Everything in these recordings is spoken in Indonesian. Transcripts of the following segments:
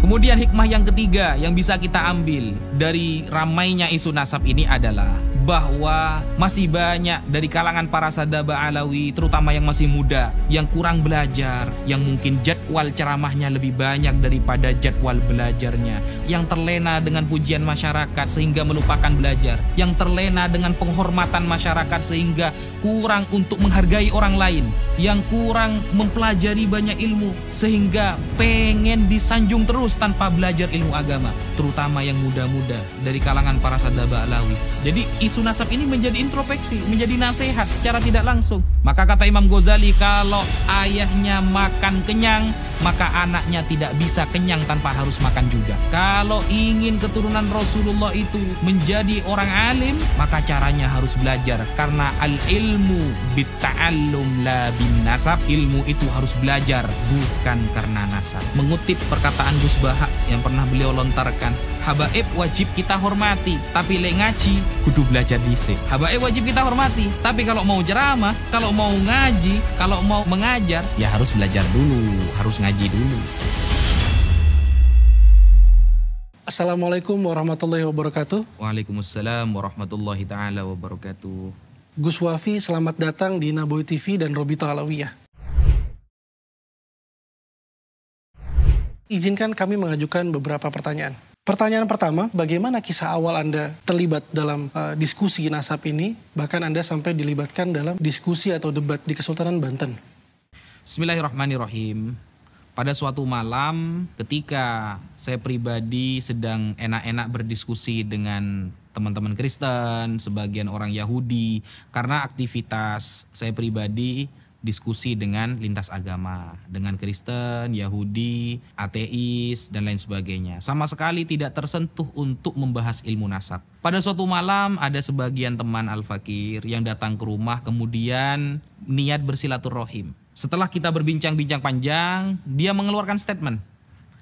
Kemudian hikmah yang ketiga yang bisa kita ambil dari ramainya isu nasab ini adalah bahwa masih banyak dari kalangan para sadaba alawi, terutama yang masih muda, yang kurang belajar, yang mungkin jadwal ceramahnya lebih banyak daripada jadwal belajarnya, yang terlena dengan pujian masyarakat sehingga melupakan belajar, yang terlena dengan penghormatan masyarakat sehingga kurang untuk menghargai orang lain, yang kurang mempelajari banyak ilmu sehingga pengen disanjung terus tanpa belajar ilmu agama, terutama yang muda-muda dari kalangan para sadaba alawi. Jadi isu nasab ini menjadi introspeksi, menjadi nasihat secara tidak langsung. Maka kata Imam Ghazali, kalau ayahnya makan kenyang, maka anaknya tidak bisa kenyang tanpa harus makan juga. Kalau ingin keturunan Rasulullah itu menjadi orang alim, maka caranya harus belajar. Karena al-ilmu bitta'allum la bin nasab. Ilmu itu harus belajar, bukan karena nasab. Mengutip perkataan Gus Baha yang pernah beliau lontarkan, habaib wajib kita hormati, tapi lek ngaji kudu belajar dhisik. Habaib wajib kita hormati, tapi kalau mau ceramah, kalau mau ngaji, kalau mau mengajar, ya harus belajar dulu, harus ngaji dulu. Assalamualaikum warahmatullahi wabarakatuh. Waalaikumsalam warahmatullahi taala wabarakatuh. Gus Wafi, selamat datang di Nabawi TV dan Robito Alawiyah. Izinkan kami mengajukan beberapa pertanyaan. Pertanyaan pertama, bagaimana kisah awal Anda terlibat dalam diskusi nasab ini, bahkan Anda sampai dilibatkan dalam diskusi atau debat di Kesultanan Banten? Bismillahirrahmanirrahim. Pada suatu malam ketika saya pribadi sedang enak-enak berdiskusi dengan teman-teman Kristen, sebagian orang Yahudi, karena aktivitas saya pribadi diskusi dengan lintas agama, dengan Kristen, Yahudi, ateis, dan lain sebagainya. Sama sekali tidak tersentuh untuk membahas ilmu nasab. Pada suatu malam ada sebagian teman Al-Fakir yang datang ke rumah kemudian niat bersilaturahim. Setelah kita berbincang-bincang panjang, dia mengeluarkan statement.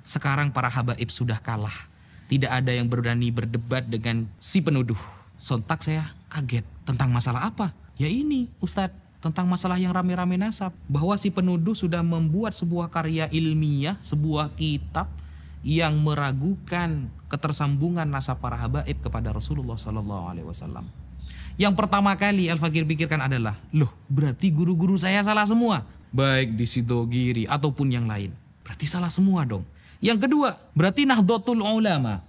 Sekarang para habaib sudah kalah. Tidak ada yang berani berdebat dengan si penuduh. Sontak saya kaget. Tentang masalah apa? Ya ini, Ustadz. Tentang masalah yang rame-rame nasab. Bahwa si penuduh sudah membuat sebuah karya ilmiah, sebuah kitab yang meragukan ketersambungan nasab para habaib kepada Rasulullah SAW. Yang pertama kali Al-Fakir pikirkan adalah, loh berarti guru-guru saya salah semua. Baik di Sidogiri ataupun yang lain. Berarti salah semua dong. Yang kedua, berarti Nahdlatul Ulama.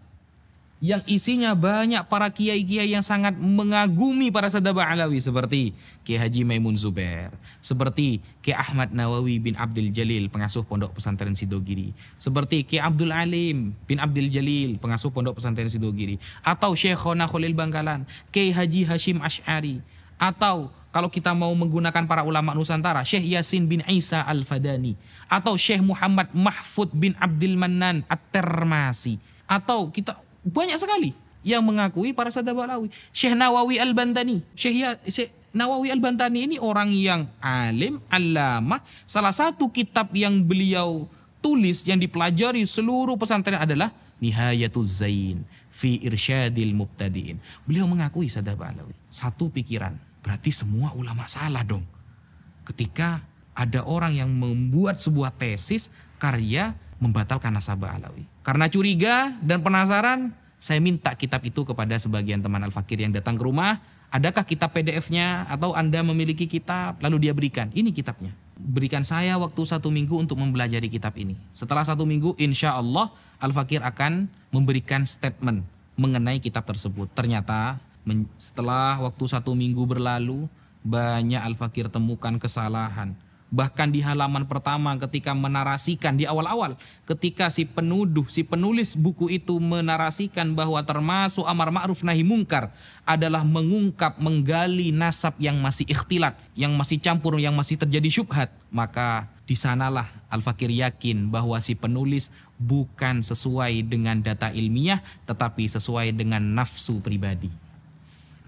Yang isinya banyak para kiai-kiai yang sangat mengagumi para sadaba alawi seperti Kiai Haji Maimun Zubair, seperti Kiai Ahmad Nawawi bin Abdul Jalil, pengasuh Pondok Pesantren Sidogiri, seperti Kiai Abdul Alim bin Abdul Jalil, pengasuh Pondok Pesantren Sidogiri, atau Syekhona Khalil Bangkalan, Kiai Haji Hashim Asy'ari, atau kalau kita mau menggunakan para ulama Nusantara, Syekh Yasin bin Isa Al-Fadani, atau Syekh Muhammad Mahfud bin Abdul Mannan At-Termasi, atau kita banyak sekali yang mengakui para sadaba alawi. Syekh Nawawi Al-Bantani. Syekh Nawawi Al-Bantani ini orang yang alim, allamah. Salah satu kitab yang beliau tulis yang dipelajari seluruh pesantren adalah Nihayatuz Zain fi Irsyadil Mubtadi'in. Beliau mengakui sadaba alawi. Satu pikiran, berarti semua ulama salah dong. Ketika ada orang yang membuat sebuah tesis karya membatalkan nasabah alawi. Karena curiga dan penasaran, saya minta kitab itu kepada sebagian teman Al-Fakir yang datang ke rumah. Adakah kitab PDF-nya atau Anda memiliki kitab? Lalu dia berikan, ini kitabnya. Berikan saya waktu 1 minggu untuk mempelajari kitab ini. Setelah 1 minggu, insya Allah Al-Fakir akan memberikan statement mengenai kitab tersebut. Ternyata setelah waktu 1 minggu berlalu, banyak Al-Fakir temukan kesalahan. Bahkan di halaman pertama ketika menarasikan di awal-awal, ketika si penulis buku itu menarasikan bahwa termasuk amar ma'ruf nahi mungkar adalah menggali nasab yang masih ikhtilat, yang masih campur, yang masih terjadi syubhat, maka di sanalah Al-Fakir yakin bahwa si penulis bukan sesuai dengan data ilmiah, tetapi sesuai dengan nafsu pribadi.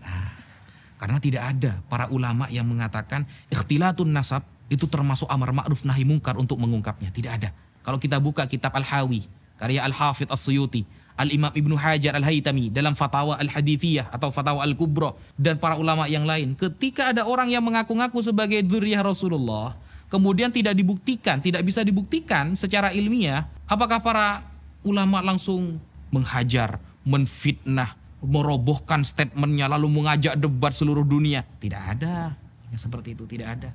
Nah, karena tidak ada para ulama yang mengatakan ikhtilatun nasab itu termasuk amar ma'ruf nahi mungkar untuk mengungkapnya. Tidak ada. Kalau kita buka kitab Al-Hawi, karya Al-Hafidh As-Suyuti, Al-Imam Ibnu Hajar Al-Haytami dalam Fatawa Al-Hadithiyah atau Fatawa Al-Kubra, dan para ulama yang lain, ketika ada orang yang mengaku-ngaku sebagai dzurriyyah Rasulullah, kemudian tidak dibuktikan, tidak bisa dibuktikan secara ilmiah, apakah para ulama langsung menghajar, menfitnah, merobohkan statementnya, lalu mengajak debat seluruh dunia. Tidak ada yang seperti itu, tidak ada.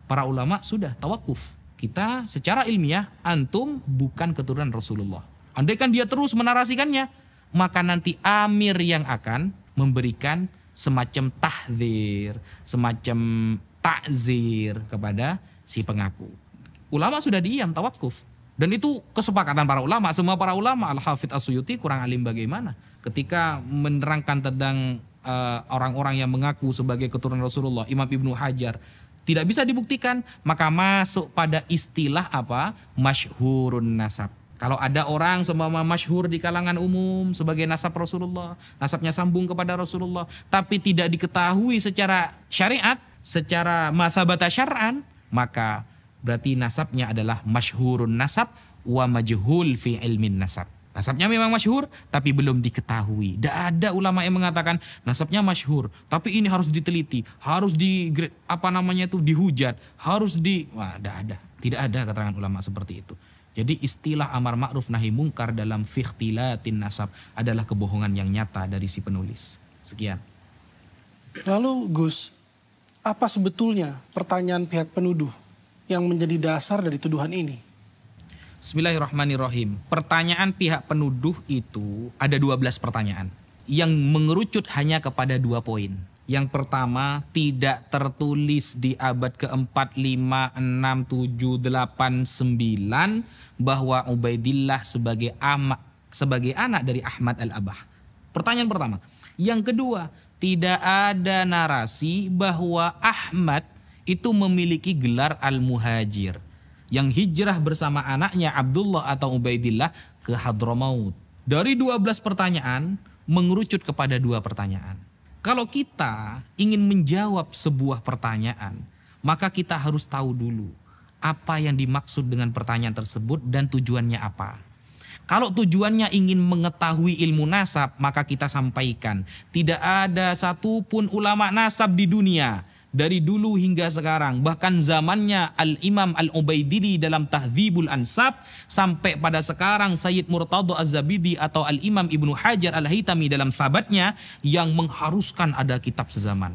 Para ulama sudah tawakuf. Kita secara ilmiah, antum bukan keturunan Rasulullah. Andaikan dia terus menarasikannya, maka nanti amir yang akan memberikan semacam tahdzir, semacam takzir kepada si pengaku. Ulama sudah diam, tawakuf. Dan itu kesepakatan para ulama. Semua para ulama, Al-Hafidz As-Suyuti kurang alim bagaimana ketika menerangkan tentang orang-orang yang mengaku sebagai keturunan Rasulullah. Imam Ibnu Hajar tidak bisa dibuktikan, maka masuk pada istilah apa? Masyhurun nasab. Kalau ada orang seumpama masyhur di kalangan umum sebagai nasab Rasulullah, nasabnya sambung kepada Rasulullah, tapi tidak diketahui secara syariat, secara mathabata syar'an, maka berarti nasabnya adalah masyhurun nasab wa majhul fi ilmin nasab. Nasabnya memang masyhur tapi belum diketahui. Tidak ada ulama yang mengatakan nasabnya masyhur, tapi ini harus diteliti, harus dihujat, tidak ada keterangan ulama seperti itu. Jadi istilah amar ma'ruf nahi mungkar dalam fikhtilatin nasab adalah kebohongan yang nyata dari si penulis. Sekian. Lalu Gus, apa sebetulnya pertanyaan pihak penuduh yang menjadi dasar dari tuduhan ini? Bismillahirrahmanirrahim. Pertanyaan pihak penuduh itu ada 12 pertanyaan yang mengerucut hanya kepada 2 poin. Yang pertama, tidak tertulis di abad ke-4, 5, 6, 7, 8, 9 bahwa Ubaidillah sebagai anak dari Ahmad al-Abah. Pertanyaan pertama. Yang kedua, tidak ada narasi bahwa Ahmad itu memiliki gelar al-muhajir yang hijrah bersama anaknya Abdullah atau Ubaidillah ke Hadramaut. Dari 12 pertanyaan mengerucut kepada 2 pertanyaan. Kalau kita ingin menjawab sebuah pertanyaan, maka kita harus tahu dulu apa yang dimaksud dengan pertanyaan tersebut dan tujuannya apa. Kalau tujuannya ingin mengetahui ilmu nasab, maka kita sampaikan tidak ada satupun ulama nasab di dunia dari dulu hingga sekarang, bahkan zamannya Al-Imam Al-Ubaidili dalam Tahdzibul Ansab, sampai pada sekarang Sayyid Murtadha Az-Zabidi atau Al-Imam Ibnu Hajar Al-Haytami dalam Thabatnya yang mengharuskan ada kitab sezaman.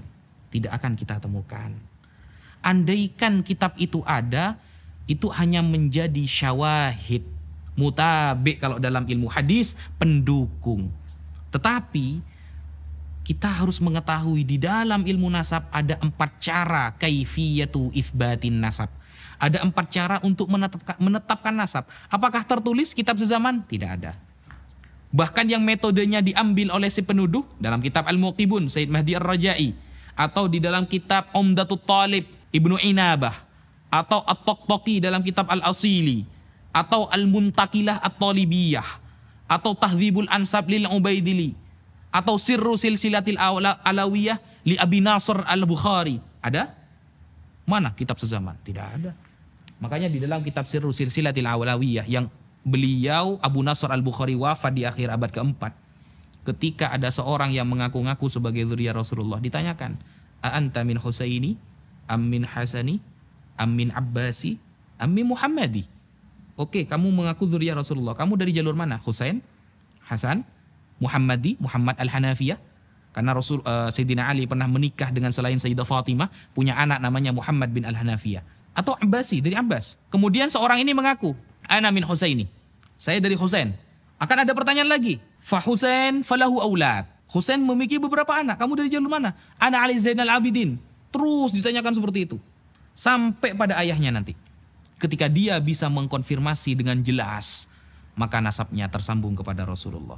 Tidak akan kita temukan. Andaikan kitab itu ada, itu hanya menjadi syawahid, mutabik kalau dalam ilmu hadis, pendukung. Tetapi kita harus mengetahui di dalam ilmu nasab ada 4 cara kaifiyatu itsbatin nasab. Ada 4 cara untuk menetapkan nasab. Apakah tertulis kitab sezaman? Tidak ada. Bahkan yang metodenya diambil oleh si penuduh dalam kitab Al-Muqibun Sayyid Mahdi Ar-Rajai, atau di dalam kitab Umdatut Talib Ibnu Inabah, atau At-Taqtaqi dalam kitab Al-Asili, atau Al-Muntakilah At-Talibiyah, atau Tahdzibul Ansab lil Ubaidili, atau Sirru Silsilatil Alawiyah li Abi Nasr Al-Bukhari. Ada? Mana kitab sezaman? Tidak ada. Makanya di dalam kitab Sirru Silsilatil Alawiyah yang beliau Abu Nasr Al-Bukhari wafat di akhir abad ke-4, ketika ada seorang yang mengaku-ngaku sebagai zuriyah Rasulullah, ditanyakan, "A anta min Husaini am min Hasani am min Abbasi am min Muhammadi?" Oke, kamu mengaku zuriyah Rasulullah. Kamu dari jalur mana? Husain, Hasan, Muhammadi, Muhammad Al-Hanafiyah, karena Sayyidina Ali pernah menikah dengan selain Sayyidah Fatimah, punya anak namanya Muhammad bin Al-Hanafiyah, atau Abbasi, dari Abbas. Kemudian seorang ini mengaku, "Ana min Husaini," saya dari Husain. Akan ada pertanyaan lagi, "Fa Husain falahu aulad." Husain memiliki beberapa anak. Kamu dari jalur mana? "Ana Ali Zainal Abidin." Terus ditanyakan seperti itu sampai pada ayahnya nanti. Ketika dia bisa mengkonfirmasi dengan jelas, maka nasabnya tersambung kepada Rasulullah.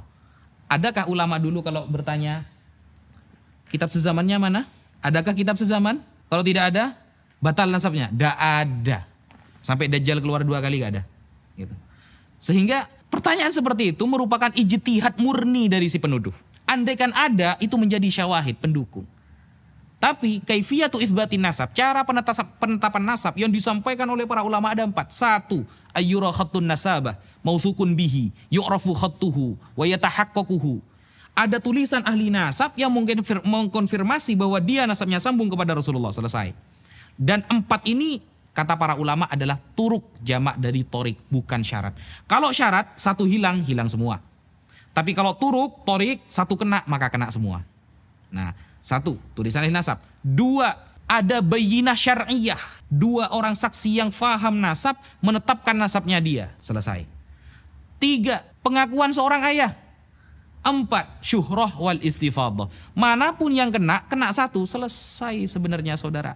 Adakah ulama dulu kalau bertanya, kitab sezamannya mana? Adakah kitab sezaman? Kalau tidak ada, batal nasabnya? Tidak ada. Sampai Dajjal keluar 2 kali gak ada. Gitu. Sehingga pertanyaan seperti itu merupakan ijtihad murni dari si penuduh. Andaikan ada, itu menjadi syawahid, pendukung. Tapi kaifiyatu itsbatin nasab, cara penetapan nasab yang disampaikan oleh para ulama ada 4. 1. Ayyura khattun nasabah mautsukun bihi yu'rafu khattuhu wa yatahaqqaquhu. Ada tulisan ahli nasab yang mengkonfirmasi bahwa dia nasabnya sambung kepada Rasulullah. Selesai. Dan 4 ini Kata para ulama adalah turuk, jamak dari torik, bukan syarat. Kalau syarat, satu hilang, hilang semua. Tapi kalau turuk, torik, satu kena, maka kena semua. Nah, satu, tulisan ahli nasab. Dua, ada bayyinah syar'iyah. Dua orang saksi yang faham nasab, menetapkan nasabnya dia. Selesai. Tiga, pengakuan seorang ayah. Empat, syuhrah wal istifadah. Manapun yang kena, kena satu. Selesai sebenarnya saudara.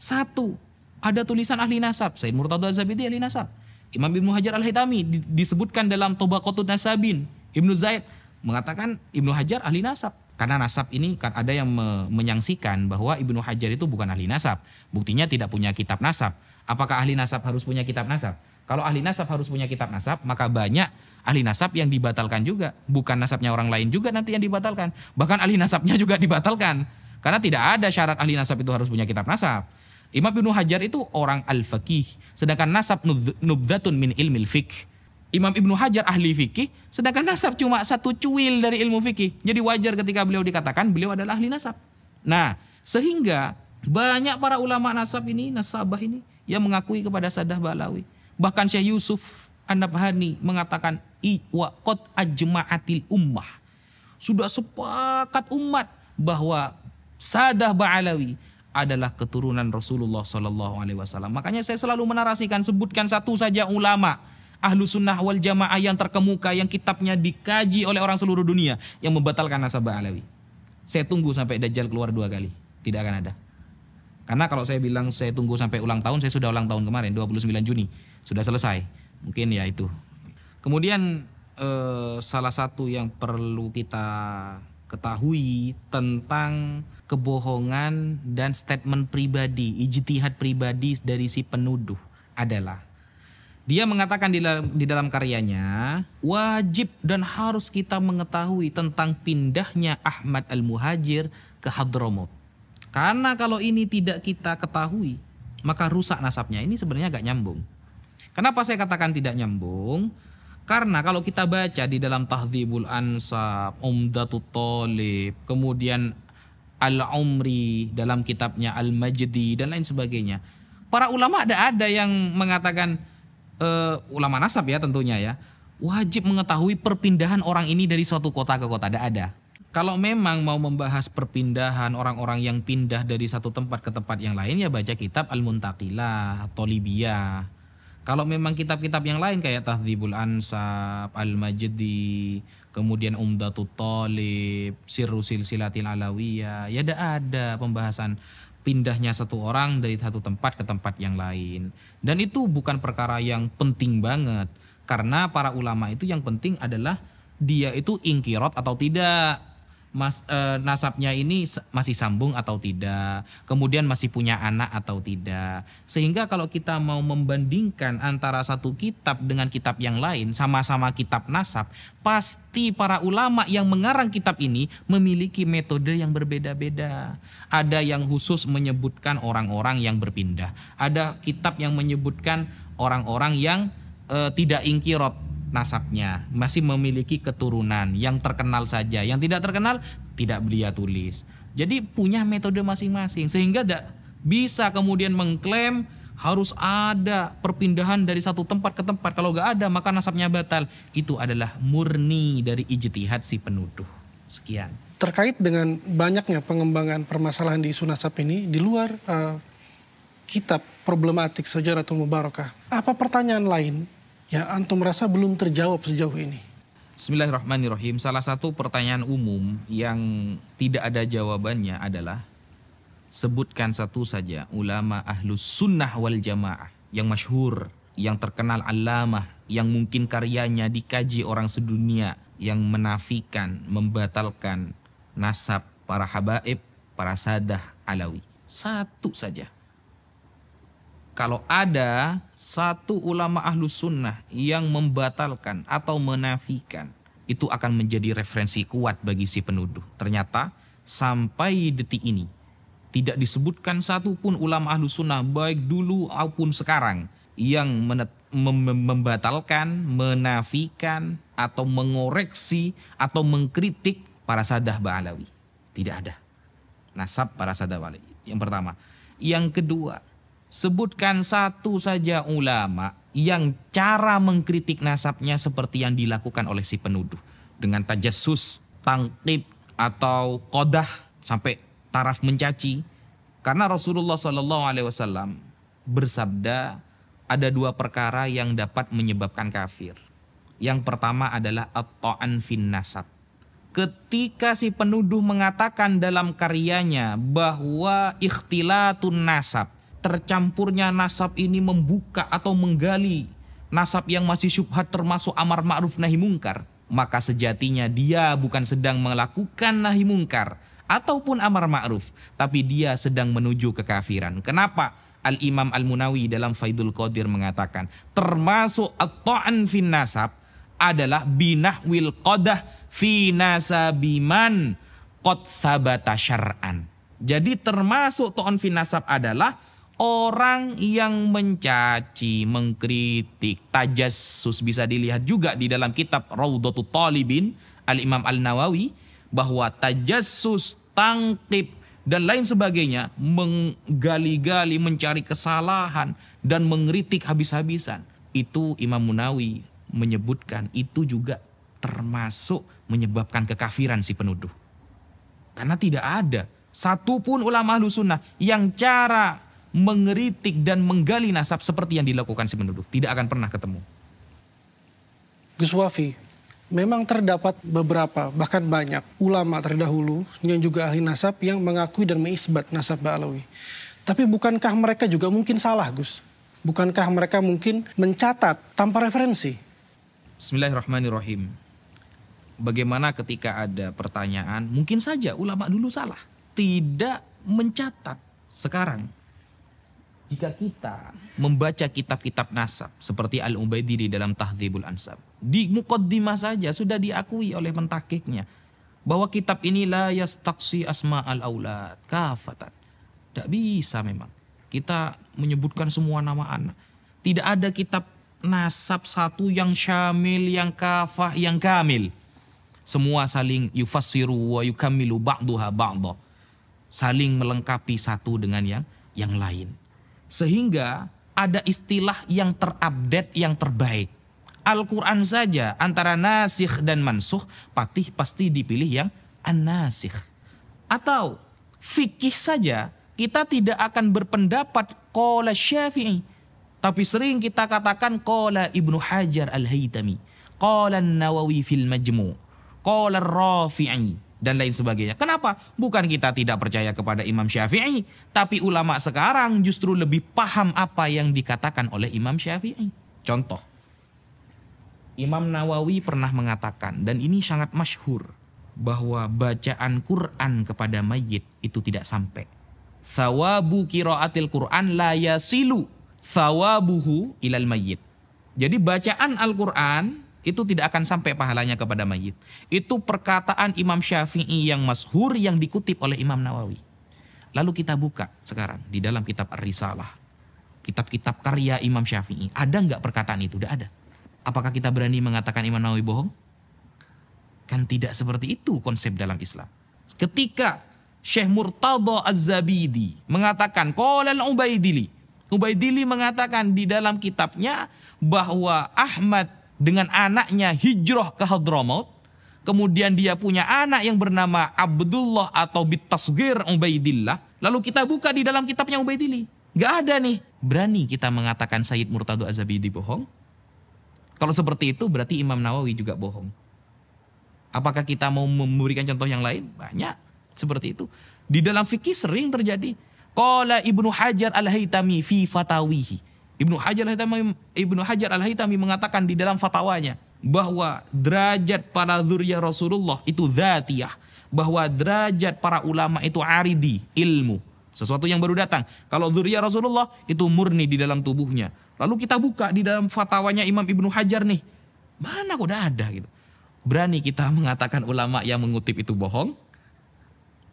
Satu, ada tulisan ahli nasab. Sayyid Murtada Az-Zabidi ahli nasab. Imam Ibnu Hajar Al-Haytami disebutkan dalam Tabaqatun Nasabin. Ibnu Zaid mengatakan Ibnu Hajar ahli nasab. Karena nasab ini kan ada yang menyangsikan bahwa Ibnu Hajar itu bukan ahli nasab. Buktinya tidak punya kitab nasab. Apakah ahli nasab harus punya kitab nasab? Kalau ahli nasab harus punya kitab nasab, maka banyak ahli nasab yang dibatalkan juga. Bukan nasabnya orang lain juga nanti yang dibatalkan. Bahkan ahli nasabnya juga dibatalkan. Karena tidak ada syarat ahli nasab itu harus punya kitab nasab. Imam Ibnu Hajar itu orang al-faqih, sedangkan nasab nubdatun min ilmil fiqh. Imam Ibnu Hajar ahli fikih, sedangkan nasab cuma satu cuil dari ilmu fikih. Jadi wajar ketika beliau dikatakan beliau adalah ahli nasab. Nah, sehingga banyak para ulama nasab ini, nasabah ini yang mengakui kepada Sadah Ba'alawi. Bahkan Syekh Yusuf An-Nabhani mengatakan wa qad ajma'atil ummah. Sudah sepakat umat bahwa Sadah Ba'alawi adalah keturunan Rasulullah SAW. Makanya saya selalu menarasikan, sebutkan satu saja ulama ahlu sunnah wal jamaah yang terkemuka, yang kitabnya dikaji oleh orang seluruh dunia, yang membatalkan nasab Ba'alawi. Saya tunggu sampai Dajjal keluar 2 kali. Tidak akan ada. Karena kalau saya bilang saya tunggu sampai ulang tahun, saya sudah ulang tahun kemarin, 29 Juni. Sudah selesai. Mungkin ya itu. Kemudian salah satu yang perlu kita ketahui tentang kebohongan dan statement pribadi, ijtihad pribadi dari si penuduh adalah dia mengatakan di dalam karyanya, wajib dan harus kita mengetahui tentang pindahnya Ahmad Al-Muhajir ke Hadramaut. Karena kalau ini tidak kita ketahui, maka rusak nasabnya. Ini sebenarnya agak nyambung. Kenapa saya katakan tidak nyambung? Karena kalau kita baca di dalam Tahdzibul Ansab, Umdatut Thalib, kemudian Al-Umri dalam kitabnya Al-Majdi dan lain sebagainya, para ulama ada yang mengatakan, ulama nasab ya tentunya ya, wajib mengetahui perpindahan orang ini dari suatu kota ke kota. Ada. Kalau memang mau membahas perpindahan orang-orang yang pindah dari satu tempat ke tempat yang lain, ya baca kitab Al-Muntaqilah, Thalibiyah. Kalau memang kitab-kitab yang lain kayak Tahdzibul Ansab, Al-Majdi, kemudian Umdatut Thalib, Sirru Silsilatil Alawiyah, ya ada pembahasan pindahnya satu orang dari satu tempat ke tempat yang lain. Dan itu bukan perkara yang penting banget. Karena para ulama itu yang penting adalah dia itu ingkirot atau tidak. Nasabnya ini masih sambung atau tidak. Kemudian masih punya anak atau tidak. Sehingga kalau kita mau membandingkan antara satu kitab dengan kitab yang lain, sama-sama kitab nasab, pasti para ulama yang mengarang kitab ini memiliki metode yang berbeda-beda. Ada yang khusus menyebutkan orang-orang yang berpindah. Ada kitab yang menyebutkan orang-orang yang tidak ingkirot nasabnya, masih memiliki keturunan yang terkenal saja, yang tidak terkenal tidak dia tulis. Jadi punya metode masing-masing, sehingga tidak bisa kemudian mengklaim harus ada perpindahan dari satu tempat ke tempat. Kalau nggak ada maka nasabnya batal. Itu adalah murni dari ijtihad si penuduh. Sekian. Terkait dengan banyaknya pengembangan permasalahan di isu nasab ini di luar kitab problematik Syajaratul Mubarakah, apa pertanyaan lain yang antum merasa belum terjawab sejauh ini? Bismillahirrahmanirrahim. Salah satu pertanyaan umum yang tidak ada jawabannya adalah, sebutkan satu saja ulama ahlus sunnah wal jamaah yang masyhur, yang terkenal alamah, yang mungkin karyanya dikaji orang sedunia, yang menafikan, membatalkan nasab para habaib, para sadah alawi. Satu saja. Kalau ada satu ulama ahlus sunnah yang membatalkan atau menafikan, itu akan menjadi referensi kuat bagi si penuduh. Ternyata sampai detik ini tidak disebutkan satupun ulama ahlus sunnah baik dulu maupun sekarang yang membatalkan, menafikan atau mengoreksi atau mengkritik para sadah Ba'alawi. Tidak ada. Nasab para sadah Ba'alawi. Yang pertama. Yang kedua, Sebutkan satu saja ulama yang cara mengkritik nasabnya seperti yang dilakukan oleh si penuduh. Dengan tajassus, tangkib, atau qadah sampai taraf mencaci. Karena Rasulullah SAW bersabda ada dua perkara yang dapat menyebabkan kafir. Yang pertama adalah at-ta'an fin nasab. Ketika si penuduh mengatakan dalam karyanya bahwa ikhtilatun nasab, tercampurnya nasab ini membuka atau menggali nasab yang masih syubhat termasuk amar ma'ruf nahi mungkar, maka sejatinya dia bukan sedang melakukan nahi mungkar ataupun amar ma'ruf, tapi dia sedang menuju kekafiran. Kenapa? Al-Imam Al-Munawi dalam Faidul Qadir mengatakan termasuk at-ta'an fin nasab adalah binahwil qadah fi nasabiman qad thabata syar'an. Jadi termasuk ta'an fin nasab adalah orang yang mencaci, mengkritik, tajassus. Bisa dilihat juga di dalam kitab Raudhatul Talibin Al-Imam Al-Nawawi bahwa tajassus, tangkib dan lain sebagainya, menggali-gali, mencari kesalahan dan mengkritik habis-habisan, itu Imam Munawi menyebutkan itu juga termasuk menyebabkan kekafiran si penuduh. Karena tidak ada satupun ulama Ahlus Sunnah yang cara mengeritik dan menggali nasab seperti yang dilakukan si penuduh. Tidak akan pernah ketemu. Gus Wafi, memang terdapat beberapa, bahkan banyak ulama terdahulu yang juga ahli nasab yang mengakui dan mengisbat nasab Ba'alawi. Tapi bukankah mereka juga mungkin salah, Gus? Bukankah mereka mungkin mencatat tanpa referensi? Bismillahirrahmanirrahim. Bagaimana ketika ada pertanyaan, mungkin saja ulama dulu salah, tidak mencatat. Sekarang jika kita membaca kitab-kitab nasab seperti Al-Ubaidi dalam Tahdzibul Ansab, di muqaddimah saja sudah diakui oleh pentakiknya bahwa kitab ini la yastaqsi asma'al aulad kafatan. Tidak bisa memang kita menyebutkan semua nama anak. Tidak ada kitab nasab satu yang syamil, yang kafah, yang kamil. Semua saling yufassiru wa yukammilu ba'duha ba'da. Saling melengkapi satu dengan yang lain. Sehingga ada istilah yang terupdate, yang terbaik. Al-Quran saja antara nasikh dan mansukh pasti dipilih yang an-nasikh. Atau fikih saja kita tidak akan berpendapat qala Syafi'i, tapi sering kita katakan qala Ibnu Hajar Al-Haytami, qala An-Nawawi fil Majmu', qala Rafi'i dan lain sebagainya. Kenapa? Bukan kita tidak percaya kepada Imam Syafi'i, tapi ulama sekarang justru lebih paham apa yang dikatakan oleh Imam Syafi'i. Contoh, Imam Nawawi pernah mengatakan, dan ini sangat masyhur, bahwa bacaan Quran kepada mayit itu tidak sampai. Thawabu qiraatil Quran la yasilu thawabuhu ilal mayyit. Jadi bacaan Al-Quran itu tidak akan sampai pahalanya kepada mayit. Itu perkataan Imam Syafi'i yang masyhur yang dikutip oleh Imam Nawawi. Lalu kita buka sekarang di dalam kitab Ar-Risalah, kitab-kitab karya Imam Syafi'i. Ada nggak perkataan itu? Tidak ada. Apakah kita berani mengatakan Imam Nawawi bohong? Kan tidak seperti itu konsep dalam Islam. Ketika Syekh Murtadha Az-Zabidi mengatakan qala al-Ubaidili, Ubaidili mengatakan di dalam kitabnya bahwa Ahmad dengan anaknya hijrah ke Hadramaut, kemudian dia punya anak yang bernama Abdullah atau bitasghir Ubaidillah. Lalu kita buka di dalam kitabnya Ubaidili, nggak ada nih. Berani kita mengatakan Sayyid Murtadha Az-Zabidi bohong? Kalau seperti itu berarti Imam Nawawi juga bohong. Apakah kita mau memberikan contoh yang lain? Banyak seperti itu. Di dalam fikih sering terjadi. Qala Ibnu Hajar Al-Haytami fi fatawihi. Ibnu Hajar Al-Haytami mengatakan di dalam fatwanya bahwa derajat para dzurriyyah Rasulullah itu dzatiyah, bahwa derajat para ulama itu aridi, ilmu, sesuatu yang baru datang. Kalau dzurriyyah Rasulullah itu murni di dalam tubuhnya. Lalu kita buka di dalam fatwanya Imam Ibnu Hajar nih, mana kok udah ada gitu. Berani kita mengatakan ulama yang mengutip itu bohong?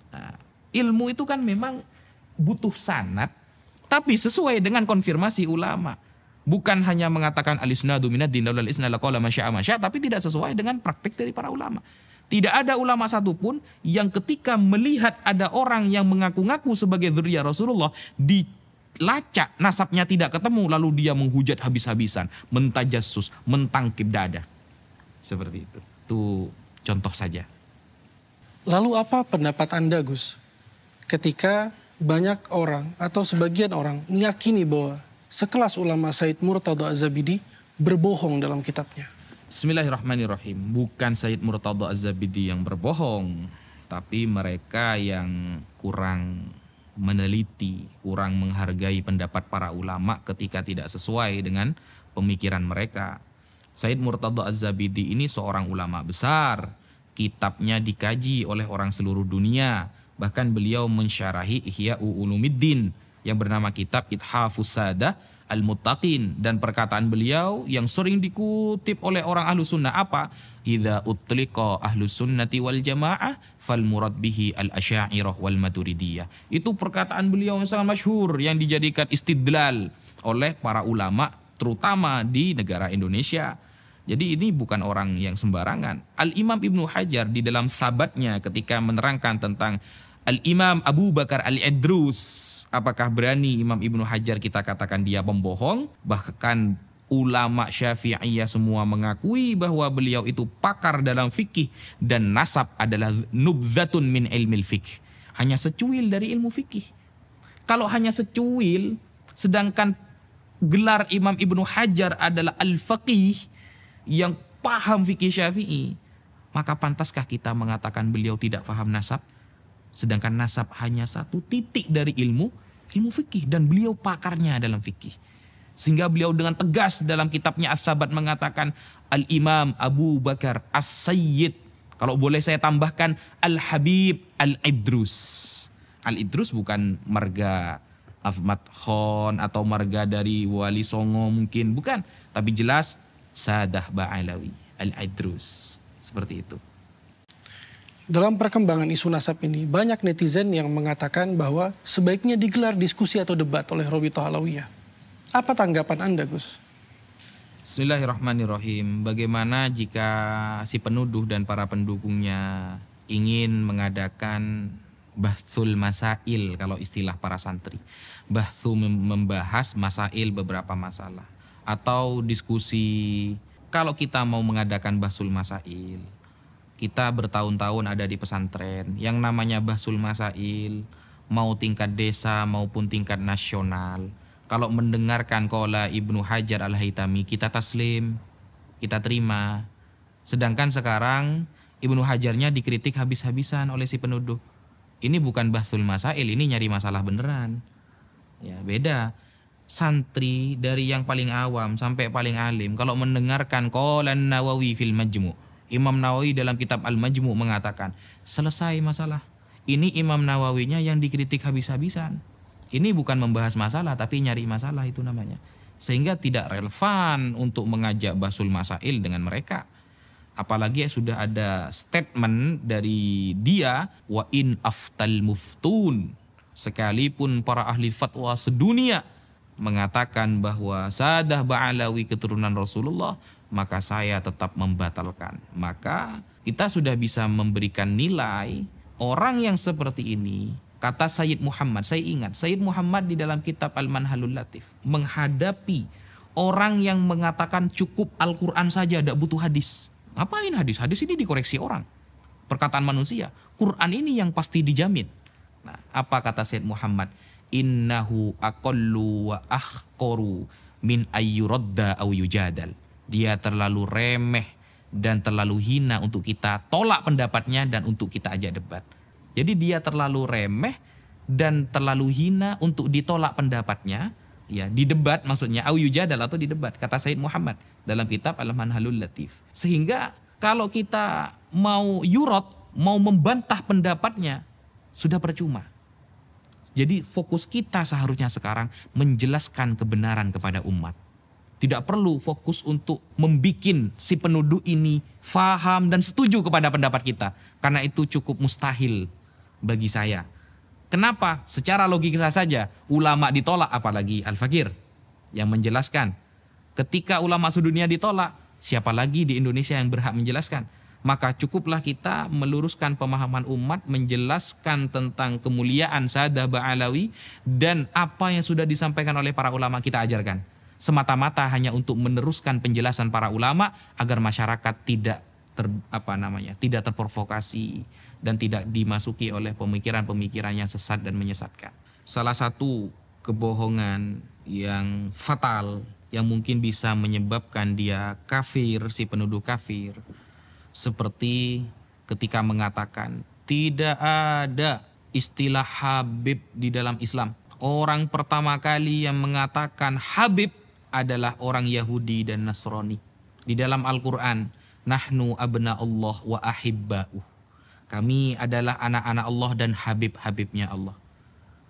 Nah, ilmu itu kan memang butuh sanad, tapi sesuai dengan konfirmasi ulama. Bukan hanya mengatakan al-isnadu minad din laulal isnad laqala masya, tapi tidak sesuai dengan praktik dari para ulama. Tidak ada ulama satupun yang ketika melihat ada orang yang mengaku-ngaku sebagai dzurriyyah Rasulullah, dilacak, nasabnya tidak ketemu, lalu dia menghujat habis-habisan, mentajassus, mentangkip dada. Seperti itu. Itu contoh saja. Lalu apa pendapat Anda, Gus, ketika banyak orang atau sebagian orang meyakini bahwa sekelas ulama Said Murtadha Az-Zabidi berbohong dalam kitabnya? Bismillahirrahmanirrahim. Bukan Said Murtadha Az-Zabidi yang berbohong, tapi mereka yang kurang meneliti, kurang menghargai pendapat para ulama ketika tidak sesuai dengan pemikiran mereka. Said Murtadha Az-Zabidi ini seorang ulama besar. Kitabnya dikaji oleh orang seluruh dunia. Bahkan beliau mensyarahi Ihya Ulumuddin yang bernama kitab Ithafus Sadah Al-Muttaqin, dan perkataan beliau yang sering dikutip oleh orang ahlu sunnah apa? Idza utliqa ahlu sunnati wal jamaah fal murad bihi al-asy'ariyah wal maturidiyah. Itu perkataan beliau yang sangat masyhur yang dijadikan istidlal oleh para ulama terutama di negara Indonesia. Jadi ini bukan orang yang sembarangan. Al-Imam Ibnu Hajar di dalam sabatnya ketika menerangkan tentang Al-Imam Abu Bakar Al-Idrus, apakah berani Imam Ibnu Hajar kita katakan dia pembohong? Bahkan ulama Syafi'iyah semua mengakui bahwa beliau itu pakar dalam fikih dan nasab adalah nubzatun min ilmil fikih. Hanya secuil dari ilmu fikih. Kalau hanya secuil, sedangkan gelar Imam Ibnu Hajar adalah al-faqih yang paham fikih Syafi'i, maka pantaskah kita mengatakan beliau tidak paham nasab? Sedangkan nasab hanya satu titik dari ilmu fikih, dan beliau pakarnya dalam fikih. Sehingga beliau dengan tegas dalam kitabnya As-Sabat mengatakan Al-Imam Abu Bakar As-Sayyid, kalau boleh saya tambahkan Al-Habib Al-Idrus. Al-Idrus bukan marga Ahmad Khan atau marga dari Wali Songo mungkin, bukan, tapi jelas Sadah Ba'alawi Al-Idrus. Seperti itu. Dalam perkembangan isu nasab ini, banyak netizen yang mengatakan bahwa sebaiknya digelar diskusi atau debat oleh Robitoh Alawiyah. Apa tanggapan Anda, Gus? Bismillahirrahmanirrahim. Bagaimana jika si penuduh dan para pendukungnya ingin mengadakan bahthul masail, kalau istilah para santri. Bahthu membahas masail, beberapa masalah. Atau diskusi, kalau kita mau mengadakan bahthul masail, kita bertahun-tahun ada di pesantren, yang namanya bahsul masail, mau tingkat desa maupun tingkat nasional. Kalau mendengarkan qala Ibnu Hajar Al-Haytami, kita taslim, kita terima. Sedangkan sekarang Ibnu Hajarnya dikritik habis-habisan oleh si penuduh. Ini bukan bahsul masail, ini nyari masalah beneran. Ya, beda. Santri dari yang paling awam sampai paling alim, kalau mendengarkan qala Nawawi fil Majmu', Imam Nawawi dalam kitab Al-Majmu' mengatakan, selesai masalah. Ini Imam Nawawinya yang dikritik habis-habisan. Ini bukan membahas masalah, tapi nyari masalah itu namanya. Sehingga tidak relevan untuk mengajak bahsul masail dengan mereka. Apalagi sudah ada statement dari dia, wa in aftal muftun. Sekalipun para ahli fatwa sedunia mengatakan bahwa Sadah Ba'alawi keturunan Rasulullah, maka saya tetap membatalkan. Maka kita sudah bisa memberikan nilai orang yang seperti ini. Kata Sayyid Muhammad, saya ingat Sayyid Muhammad di dalam kitab Al-Manhalul Latif menghadapi orang yang mengatakan cukup Al-Quran saja, tidak butuh hadis. Ngapain hadis? Hadis ini dikoreksi orang, perkataan manusia. Quran ini yang pasti dijamin. Nah, apa kata Sayyid Muhammad? Innahu aqallu wa akhqaru min ayyuradda aw yujadal. Dia terlalu remeh dan terlalu hina untuk kita tolak pendapatnya dan untuk kita ajak debat. Jadi dia terlalu remeh dan terlalu hina untuk ditolak pendapatnya, ya, di debat maksudnya, au yujadal atau di debat, kata Sayyid Muhammad dalam kitab Al-Manhalul Latif. Sehingga kalau kita mau yurad, mau membantah pendapatnya, sudah percuma. Jadi fokus kita seharusnya sekarang menjelaskan kebenaran kepada umat. Tidak perlu fokus untuk membikin si penuduh ini faham dan setuju kepada pendapat kita. Karena itu cukup mustahil bagi saya. Kenapa? Secara logika saja, ulama ditolak, apalagi Al-Fakir yang menjelaskan. Ketika ulama sedunia ditolak, siapa lagi di Indonesia yang berhak menjelaskan? maka cukuplah kita meluruskan pemahaman umat, menjelaskan tentang kemuliaan Sadah Ba'alawi dan apa yang sudah disampaikan oleh para ulama kita ajarkan. Semata-mata hanya untuk meneruskan penjelasan para ulama agar masyarakat tidak tidak terprovokasi dan tidak dimasuki oleh pemikiran-pemikiran yang sesat dan menyesatkan. Salah satu kebohongan yang fatal yang mungkin bisa menyebabkan dia kafir, si penuduh kafir, seperti ketika mengatakan tidak ada istilah Habib di dalam Islam. Orang pertama kali yang mengatakan Habib adalah orang Yahudi dan Nasrani. Di dalam Al-Quran, nahnu abna Allah wa ahibba'uh. Kami adalah anak-anak Allah dan Habib-Habibnya Allah.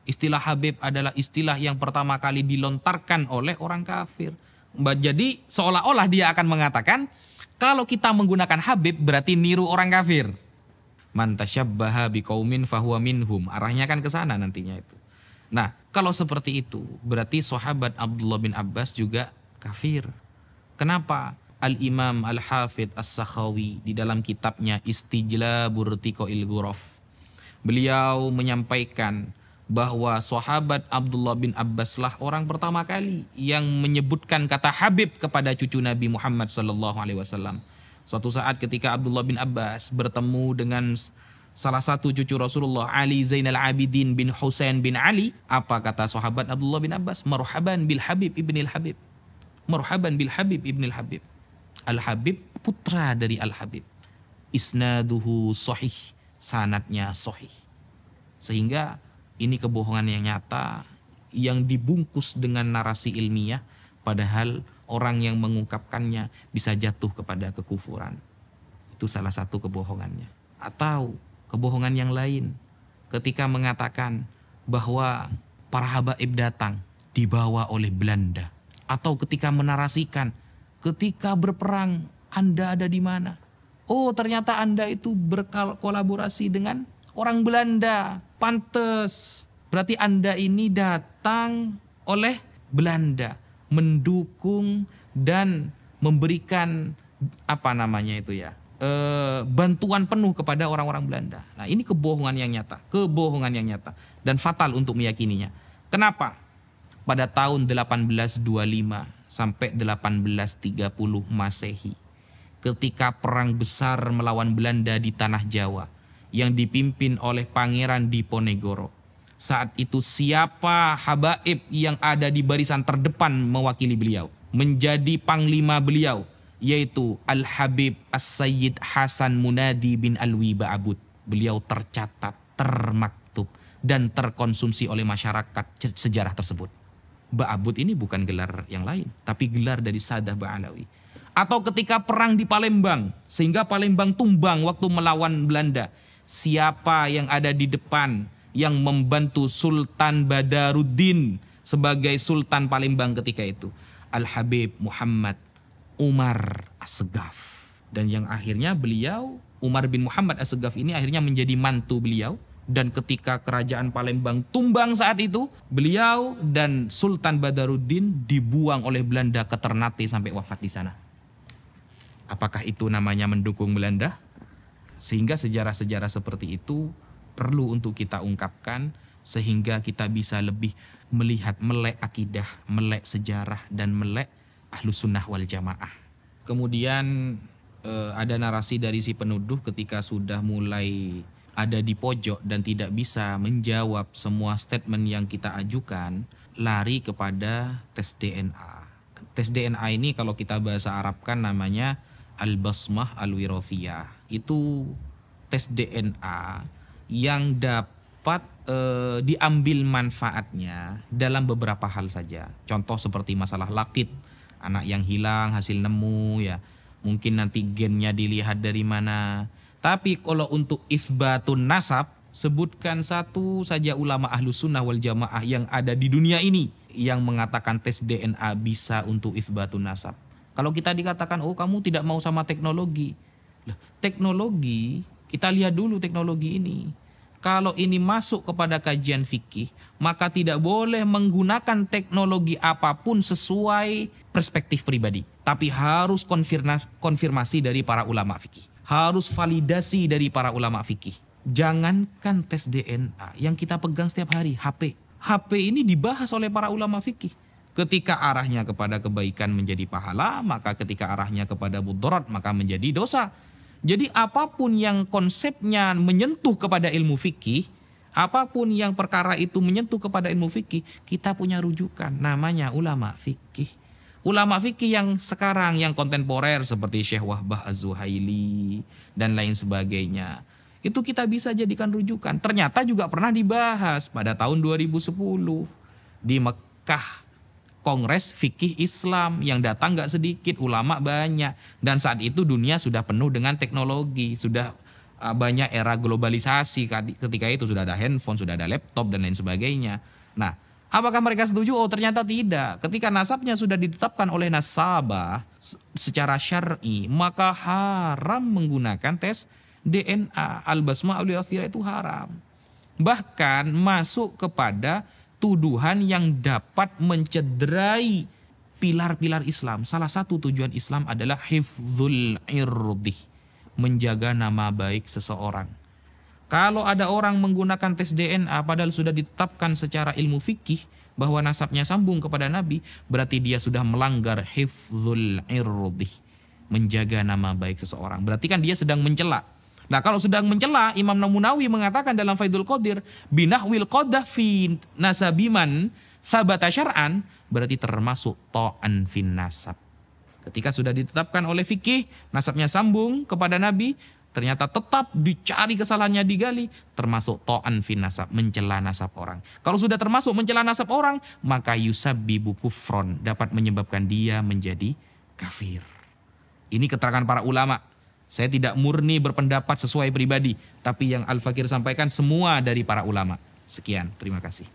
Istilah Habib adalah istilah yang pertama kali dilontarkan oleh orang kafir. Jadi seolah-olah dia akan mengatakan, kalau kita menggunakan Habib berarti niru orang kafir. Man tasyabbaha biqaumin fahuwa minhum. Arahnya kan ke sana nantinya itu. Nah, kalau seperti itu berarti sahabat Abdullah bin Abbas juga kafir. Kenapa? Al-Imam Al-Hafidh As-Sakhawi di dalam kitabnya Istijlabur Tiqail Ghuraf, beliau menyampaikan bahwa sahabat Abdullah bin Abbas lah orang pertama kali yang menyebutkan kata Habib kepada cucu Nabi Muhammad SAW. Suatu saat ketika Abdullah bin Abbas bertemu dengan salah satu cucu Rasulullah, Ali Zainal Abidin bin Husain bin Ali, apa kata sahabat Abdullah bin Abbas? Marhaban bil Habib ibnil Habib. Marhaban bil Habib ibnil Habib. Al-Habib putra dari Al-Habib. Isnaduhu sahih, sanadnya sahih. Sehingga ini kebohongan yang nyata yang dibungkus dengan narasi ilmiah, padahal orang yang mengungkapkannya bisa jatuh kepada kekufuran. Itu salah satu kebohongannya. Atau kebohongan yang lain ketika mengatakan bahwa para habaib datang dibawa oleh Belanda, atau ketika menarasikan ketika berperang Anda ada di mana? Oh, ternyata Anda itu berkolaborasi dengan orang Belanda. Pantes. Berarti Anda ini datang oleh Belanda, mendukung dan memberikan bantuan penuh kepada orang-orang Belanda. Nah, ini kebohongan yang nyata, dan fatal untuk meyakininya. Kenapa? Pada tahun 1825 sampai 1830 Masehi, ketika perang besar melawan Belanda di tanah Jawa yang dipimpin oleh Pangeran Diponegoro, saat itu siapa habaib yang ada di barisan terdepan mewakili beliau, menjadi panglima beliau, yaitu Al-Habib As-Sayyid Hasan Munadi bin Alwi Ba'abud. Beliau tercatat, termaktub, dan terkonsumsi oleh masyarakat sejarah tersebut. Ba'abud ini bukan gelar yang lain, tapi gelar dari Sadah Ba'alawi. Atau ketika perang di Palembang, sehingga Palembang tumbang waktu melawan Belanda, siapa yang ada di depan yang membantu Sultan Badaruddin sebagai Sultan Palembang ketika itu? Al-Habib Muhammad Umar As-Segaf. Dan yang akhirnya beliau, Umar bin Muhammad As-Segaf ini akhirnya menjadi mantu beliau. Dan ketika kerajaan Palembang tumbang saat itu, beliau dan Sultan Badaruddin dibuang oleh Belanda ke Ternate sampai wafat di sana. Apakah itu namanya mendukung Belanda? Sehingga sejarah-sejarah seperti itu perlu untuk kita ungkapkan, sehingga kita bisa lebih melihat, melek akidah, melek sejarah, dan melek Ahlus Sunnah wal Jamaah. Kemudian ada narasi dari si penuduh ketika sudah mulai ada di pojok dan tidak bisa menjawab semua statement yang kita ajukan, lari kepada tes DNA. Tes DNA ini kalau kita bahasa Arabkan namanya Al-Basmah Al-Wirathiyah. Itu tes DNA yang dapat diambil manfaatnya dalam beberapa hal saja. Contoh seperti masalah lakit, anak yang hilang hasil nemu ya. Mungkin nanti gennya dilihat dari mana. Tapi kalau untuk itsbatun nasab, sebutkan satu saja ulama Ahlus Sunnah wal Jamaah yang ada di dunia ini yang mengatakan tes DNA bisa untuk itsbatun nasab. Kalau kita dikatakan, oh kamu tidak mau sama teknologi. Teknologi, kita lihat dulu teknologi ini. Kalau ini masuk kepada kajian fikih, maka tidak boleh menggunakan teknologi apapun sesuai perspektif pribadi. Tapi harus konfirmasi dari para ulama fikih. harus validasi dari para ulama fikih. Jangankan tes DNA, yang kita pegang setiap hari, HP. HP ini dibahas oleh para ulama fikih. Ketika arahnya kepada kebaikan menjadi pahala, maka ketika arahnya kepada mudarat maka menjadi dosa. Jadi apapun yang konsepnya menyentuh kepada ilmu fikih, apapun yang perkara itu menyentuh kepada ilmu fikih, kita punya rujukan, namanya ulama fikih. Ulama fikih yang sekarang, yang kontemporer seperti Syekh Wahbah Az-Zuhaili dan lain sebagainya, itu kita bisa jadikan rujukan. Ternyata juga pernah dibahas pada tahun 2010 di Mekah, Kongres Fikih Islam yang datang gak sedikit, ulama banyak. Dan saat itu dunia sudah penuh dengan teknologi, sudah banyak era globalisasi. Ketika itu sudah ada handphone, sudah ada laptop dan lain sebagainya. Nah, apakah mereka setuju? Oh, ternyata tidak. Ketika nasabnya sudah ditetapkan oleh nasabah secara syar'i, maka haram menggunakan tes DNA. Al-basmah al-yathira itu haram. Bahkan masuk kepada tuduhan yang dapat mencederai pilar-pilar Islam. Salah satu tujuan Islam adalah hifdzul irdi, menjaga nama baik seseorang. Kalau ada orang menggunakan tes DNA padahal sudah ditetapkan secara ilmu fikih bahwa nasabnya sambung kepada Nabi, berarti dia sudah melanggar hifdzul irdi, menjaga nama baik seseorang. Berarti kan dia sedang mencela. Nah, kalau sedang mencela, Imam Nawawi mengatakan dalam Faidul Qadir, binahwil qadah fi nasabiman thabata syar'an, berarti termasuk ta'an fin nasab. Ketika sudah ditetapkan oleh fikih, nasabnya sambung kepada Nabi, ternyata tetap dicari kesalahannya, digali, termasuk ta'an fin nasab, mencela nasab orang. Kalau sudah termasuk mencela nasab orang, maka yusabbibu kufron, dapat menyebabkan dia menjadi kafir. Ini keterangan para ulama. Saya tidak murni berpendapat sesuai pribadi, tapi yang Al-Fakir sampaikan semua dari para ulama. Sekian, terima kasih.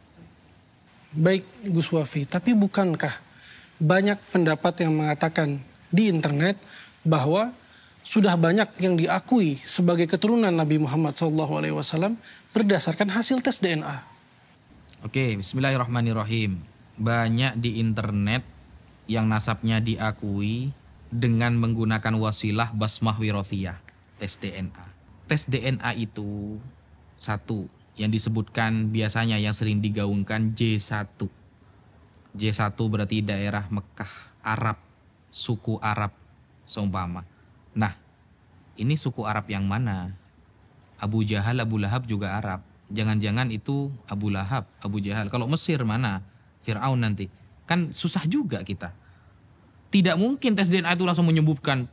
Baik Gus Wafi, tapi bukankah banyak pendapat yang mengatakan di internet bahwa sudah banyak yang diakui sebagai keturunan Nabi Muhammad SAW berdasarkan hasil tes DNA? Oke, bismillahirrahmanirrahim. Banyak di internet yang nasabnya diakui dengan menggunakan wasilah basmah wirothiyah, tes DNA. Tes DNA itu satu yang disebutkan biasanya yang sering digaungkan J1. J1 berarti daerah Mekah, Arab, suku Arab seumpama. Nah, ini suku Arab yang mana? Abu Jahal, Abu Lahab juga Arab. Jangan-jangan itu Abu Lahab, Abu Jahal. Kalau Mesir mana? Fir'aun nanti. Kan susah juga kita. Tidak mungkin tes DNA itu langsung menyebutkan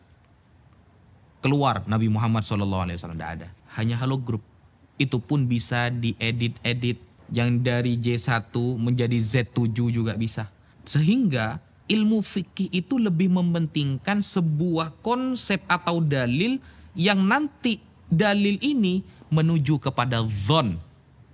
keluar Nabi Muhammad SAW. Tidak ada. Hanya hologram. Itu pun bisa diedit-edit. Yang dari J1 menjadi Z7 juga bisa. Sehingga ilmu fikih itu lebih mementingkan sebuah konsep atau dalil yang nanti dalil ini menuju kepada dzon.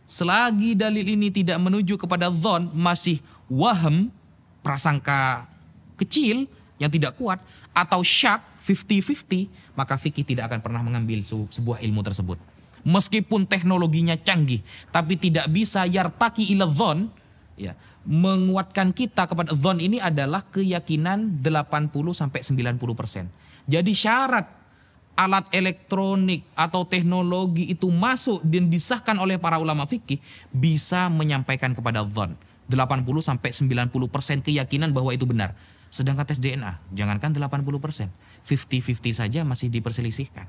Selagi dalil ini tidak menuju kepada dzon, masih waham, prasangka kecil yang tidak kuat, atau syak 50-50, maka fikih tidak akan pernah mengambil sebuah ilmu tersebut. Meskipun teknologinya canggih, tapi tidak bisa yartaki ila dzon, ya, menguatkan kita kepada dzon ini adalah keyakinan 80-90%. Jadi syarat alat elektronik atau teknologi itu masuk dan disahkan oleh para ulama fikih bisa menyampaikan kepada dzon. 80-90% keyakinan bahwa itu benar. Sedangkan tes DNA, jangankan 80%, 50-50 saja masih diperselisihkan.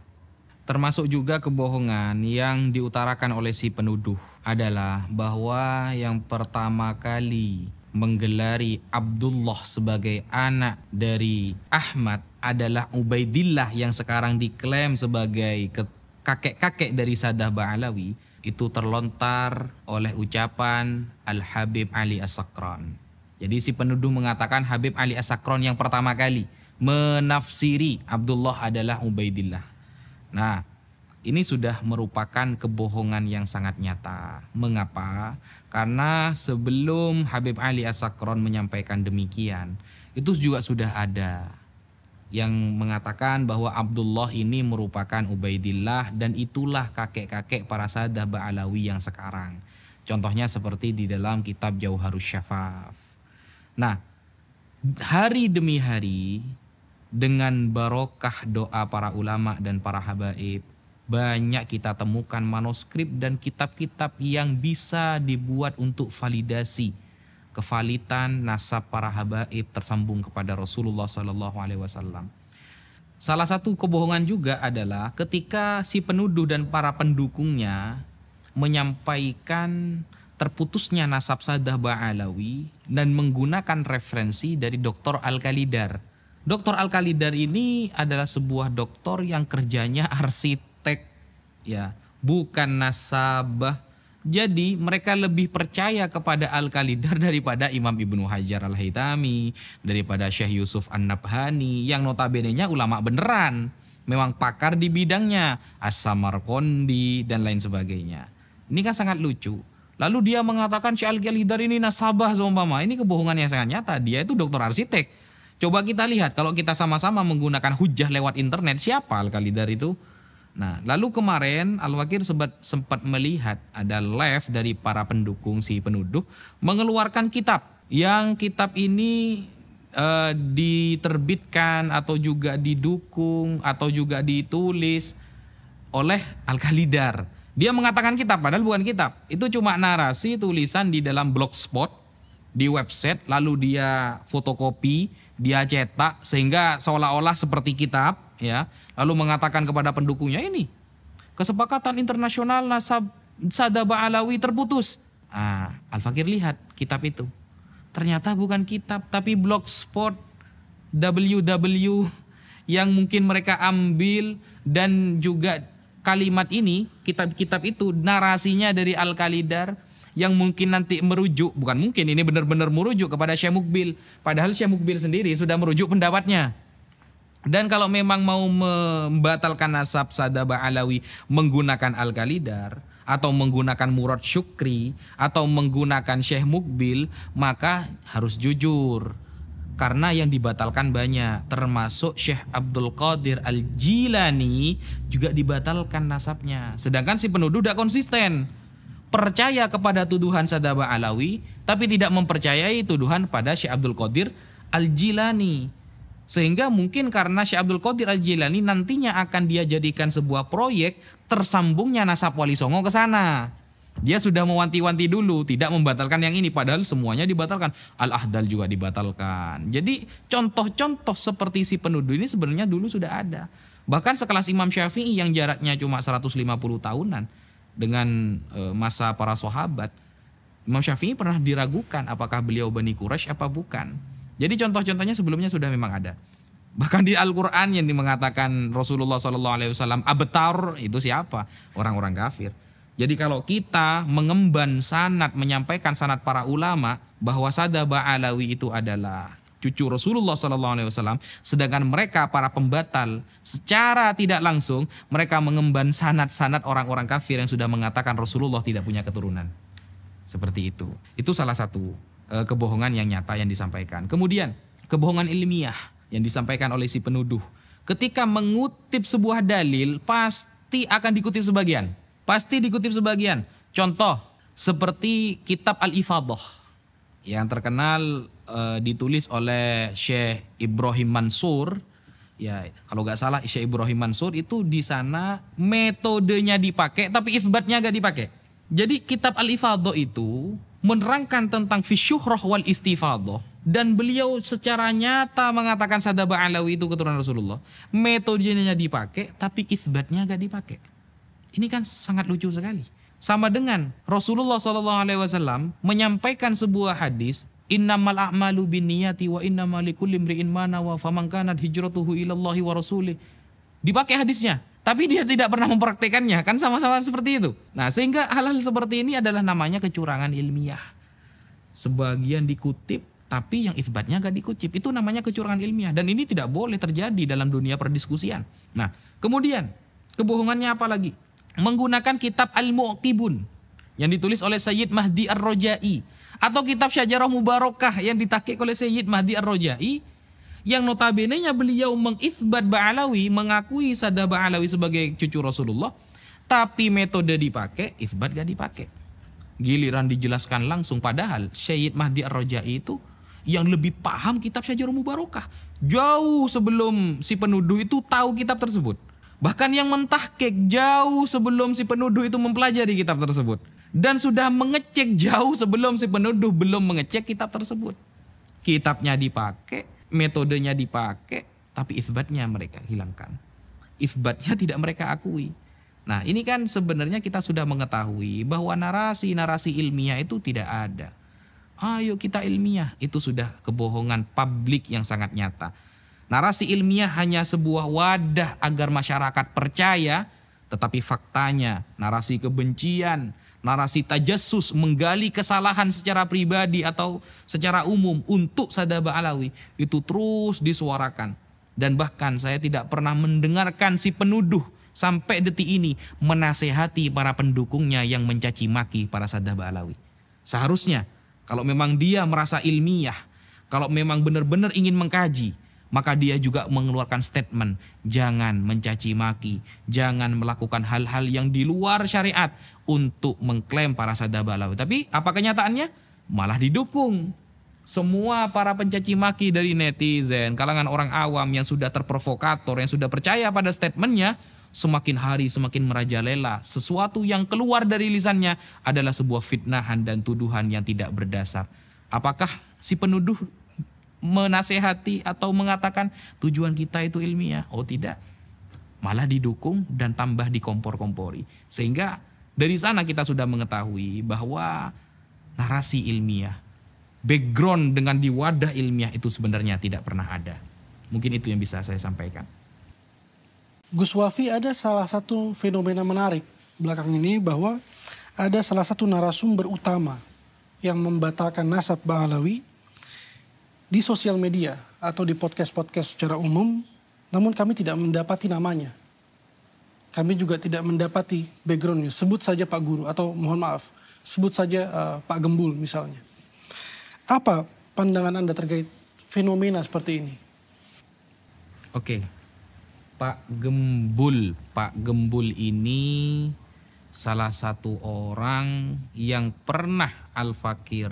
Termasuk juga kebohongan yang diutarakan oleh si penuduh adalah bahwa yang pertama kali menggelari Abdullah sebagai anak dari Ahmad adalah Ubaidillah yang sekarang diklaim sebagai kakek-kakek dari Sadah Ba'alawi. Itu terlontar oleh ucapan Al-Habib Ali As-Sakran. Jadi si penuduh mengatakan Habib Ali As-Sakran yang pertama kali menafsiri Abdullah adalah Ubaidillah. Nah, ini sudah merupakan kebohongan yang sangat nyata. Mengapa? Karena sebelum Habib Ali As-Sakran menyampaikan demikian, itu juga sudah ada yang mengatakan bahwa Abdullah ini merupakan Ubaidillah dan itulah kakek-kakek para Sadah Ba'alawi yang sekarang. Contohnya seperti di dalam kitab Jauharus Syafaf. Nah, hari demi hari dengan barokah doa para ulama dan para habaib, banyak kita temukan manuskrip dan kitab-kitab yang bisa dibuat untuk validasi kevalitan nasab para habaib tersambung kepada Rasulullah SAW. Salah satu kebohongan juga adalah ketika si penuduh dan para pendukungnya menyampaikan terputusnya nasab Sadah Ba'alawi dan menggunakan referensi dari Dr. Al-Khalidar. Dr. Al-Khalidar ini adalah sebuah doktor yang kerjanya arsitek, ya, bukan nasabah. Jadi mereka lebih percaya kepada Al-Khalidar daripada Imam Ibnu Hajar Al-Haytami, daripada Syekh Yusuf An-Nabhani yang notabene-nya ulama beneran, memang pakar di bidangnya, As-Samarqandi dan lain sebagainya. Ini kan sangat lucu. Lalu dia mengatakan Syekh Al-Khalidar ini nasabah seumpama. Ini kebohongan yang sangat nyata. Dia itu dokter arsitek. Coba kita lihat kalau kita sama-sama menggunakan hujah lewat internet, siapa Al-Khalidar itu? Nah, lalu kemarin Al-Fakir sempat melihat ada live dari para pendukung si penuduh mengeluarkan kitab. Yang kitab ini diterbitkan atau juga didukung atau juga ditulis oleh Al-Khalidar. Dia mengatakan kitab, padahal bukan kitab. Itu cuma narasi tulisan di dalam blogspot, di website, lalu dia fotokopi, dia cetak sehingga seolah-olah seperti kitab, ya. Lalu mengatakan kepada pendukungnya, ini kesepakatan internasional nasab Sadah Ba'alawi terputus. Al-Fakir lihat kitab itu. Ternyata bukan kitab, tapi blogspot www yang mungkin mereka ambil, dan juga kalimat ini, kitab-kitab itu narasinya dari Al-Khalidar yang mungkin nanti merujuk, bukan mungkin, ini benar-benar merujuk kepada Syekh Mukbil. Padahal Syekh Mukbil sendiri sudah merujuk pendapatnya. Dan kalau memang mau membatalkan nasab Sadah Ba'alawi menggunakan Al-Khalidar atau menggunakan Murad Syukri atau menggunakan Syekh Mukbil, maka harus jujur. Karena yang dibatalkan banyak, termasuk Syekh Abdul Qadir Al-Jilani juga dibatalkan nasabnya. Sedangkan si penuduh tidak konsisten. Percaya kepada tuduhan Sadah Ba'alawi, tapi tidak mempercayai tuduhan pada Syekh Abdul Qadir Al-Jilani. Sehingga mungkin karena Syekh Abdul Qadir Al-Jilani nantinya akan dia jadikan sebuah proyek tersambungnya nasab Wali Songo ke sana. Dia sudah mewanti-wanti dulu, tidak membatalkan yang ini, padahal semuanya dibatalkan. Al-Ahdal juga dibatalkan. Jadi contoh-contoh seperti si penuduh ini sebenarnya dulu sudah ada. Bahkan sekelas Imam Syafi'i yang jaraknya cuma 150 tahunan dengan masa para sahabat, Imam Syafi'i pernah diragukan apakah beliau Bani Quraisy apa bukan. Jadi contoh-contohnya sebelumnya sudah memang ada. Bahkan di Al-Quran yang mengatakan Rasulullah SAW abtar, itu siapa? Orang-orang kafir. Jadi kalau kita mengemban sanad, menyampaikan sanad para ulama bahwa Sadah Ba'alawi itu adalah cucu Rasulullah SAW, sedangkan mereka para pembatal secara tidak langsung mereka mengemban sanad-sanad orang-orang kafir yang sudah mengatakan Rasulullah tidak punya keturunan. Seperti itu. Itu salah satu kebohongan yang nyata yang disampaikan. Kemudian kebohongan ilmiah yang disampaikan oleh si penuduh. Ketika mengutip sebuah dalil pasti akan dikutip sebagian. Pasti dikutip sebagian. Contoh seperti kitab Al-Ifadah yang terkenal ditulis oleh Syekh Ibrahim Mansur. Ya, kalau nggak salah Syekh Ibrahim Mansur itu di sana metodenya dipakai tapi isbatnya nggak dipakai. Jadi kitab Al-Ifadah itu menerangkan tentang fisyuhrah wal istifadah, dan beliau secara nyata mengatakan Sadah Ba'alawi itu keturunan Rasulullah. Metodenya dipakai tapi isbatnya nggak dipakai. Ini kan sangat lucu sekali. Sama dengan Rasulullah SAW menyampaikan sebuah hadis, innamal a'malu binniyati wa innamal likulli imri'in ma nawa faman kanat hijratuhu ilallahi wa rasulih. Dipakai hadisnya, tapi dia tidak pernah mempraktekannya, kan sama-sama seperti itu. Nah, sehingga hal-hal seperti ini adalah namanya kecurangan ilmiah. Sebagian dikutip tapi yang isbatnya gak dikutip, itu namanya kecurangan ilmiah, dan ini tidak boleh terjadi dalam dunia perdiskusian. Nah, kemudian kebohongannya apa lagi? Menggunakan kitab Al-Mu'qibun yang ditulis oleh Sayyid Mahdi Ar-Rojai atau kitab Syajarah Mubarakah yang ditakik oleh Sayyid Mahdi Ar-Rojai, yang notabene-nya beliau mengisbat Ba'alawi, mengakui Sadah Ba'alawi sebagai cucu Rasulullah, tapi metode dipakai, isbat gak dipakai. Giliran dijelaskan langsung, padahal Sayyid Mahdi Ar-Rojai itu yang lebih paham kitab Syajarul Mubarakah. Jauh sebelum si penuduh itu tahu kitab tersebut. Bahkan yang mentahqiq jauh sebelum si penuduh itu mempelajari kitab tersebut. Dan sudah mengecek jauh sebelum si penuduh belum mengecek kitab tersebut. Kitabnya dipakai, metodenya dipakai, tapi isbatnya mereka hilangkan. Isbatnya tidak mereka akui. Nah, ini kan sebenarnya kita sudah mengetahui bahwa narasi-narasi ilmiah itu tidak ada. Ayo kita ilmiah, itu sudah kebohongan publik yang sangat nyata. Narasi ilmiah hanya sebuah wadah agar masyarakat percaya, tetapi faktanya narasi kebencian, narasi tajassus, menggali kesalahan secara pribadi atau secara umum untuk Sadaba Alawi itu terus disuarakan. Dan bahkan saya tidak pernah mendengarkan si penuduh sampai detik ini menasehati para pendukungnya yang mencaci maki para Sadaba Alawi. Seharusnya kalau memang dia merasa ilmiah, kalau memang benar-benar ingin mengkaji, maka dia juga mengeluarkan statement, jangan mencaci maki, jangan melakukan hal-hal yang di luar syariat untuk mengklaim para Sadaba Alawi. Tapi apa kenyataannya? Malah didukung. Semua para pencaci maki dari netizen, kalangan orang awam yang sudah terprovokator, yang sudah percaya pada statementnya, semakin hari semakin merajalela. Sesuatu yang keluar dari lisannya adalah sebuah fitnahan dan tuduhan yang tidak berdasar. Apakah si penuduh menasehati atau mengatakan tujuan kita itu ilmiah? Oh tidak. Malah didukung dan tambah dikompor-kompori. Sehingga dari sana kita sudah mengetahui bahwa narasi ilmiah, background dengan di wadah ilmiah itu sebenarnya tidak pernah ada. Mungkin itu yang bisa saya sampaikan. Gus Wafi, ada salah satu fenomena menarik belakang ini bahwa ada salah satu narasumber utama yang membatalkan nasab Ba'alawi di sosial media atau di podcast-podcast secara umum, namun kami tidak mendapati namanya. Kami juga tidak mendapati backgroundnya. Sebut saja Pak Guru atau mohon maaf, sebut saja Pak Gembul misalnya. Apa pandangan Anda terkait fenomena seperti ini? Oke. Pak Gembul ini salah satu orang yang pernah Al-Fakir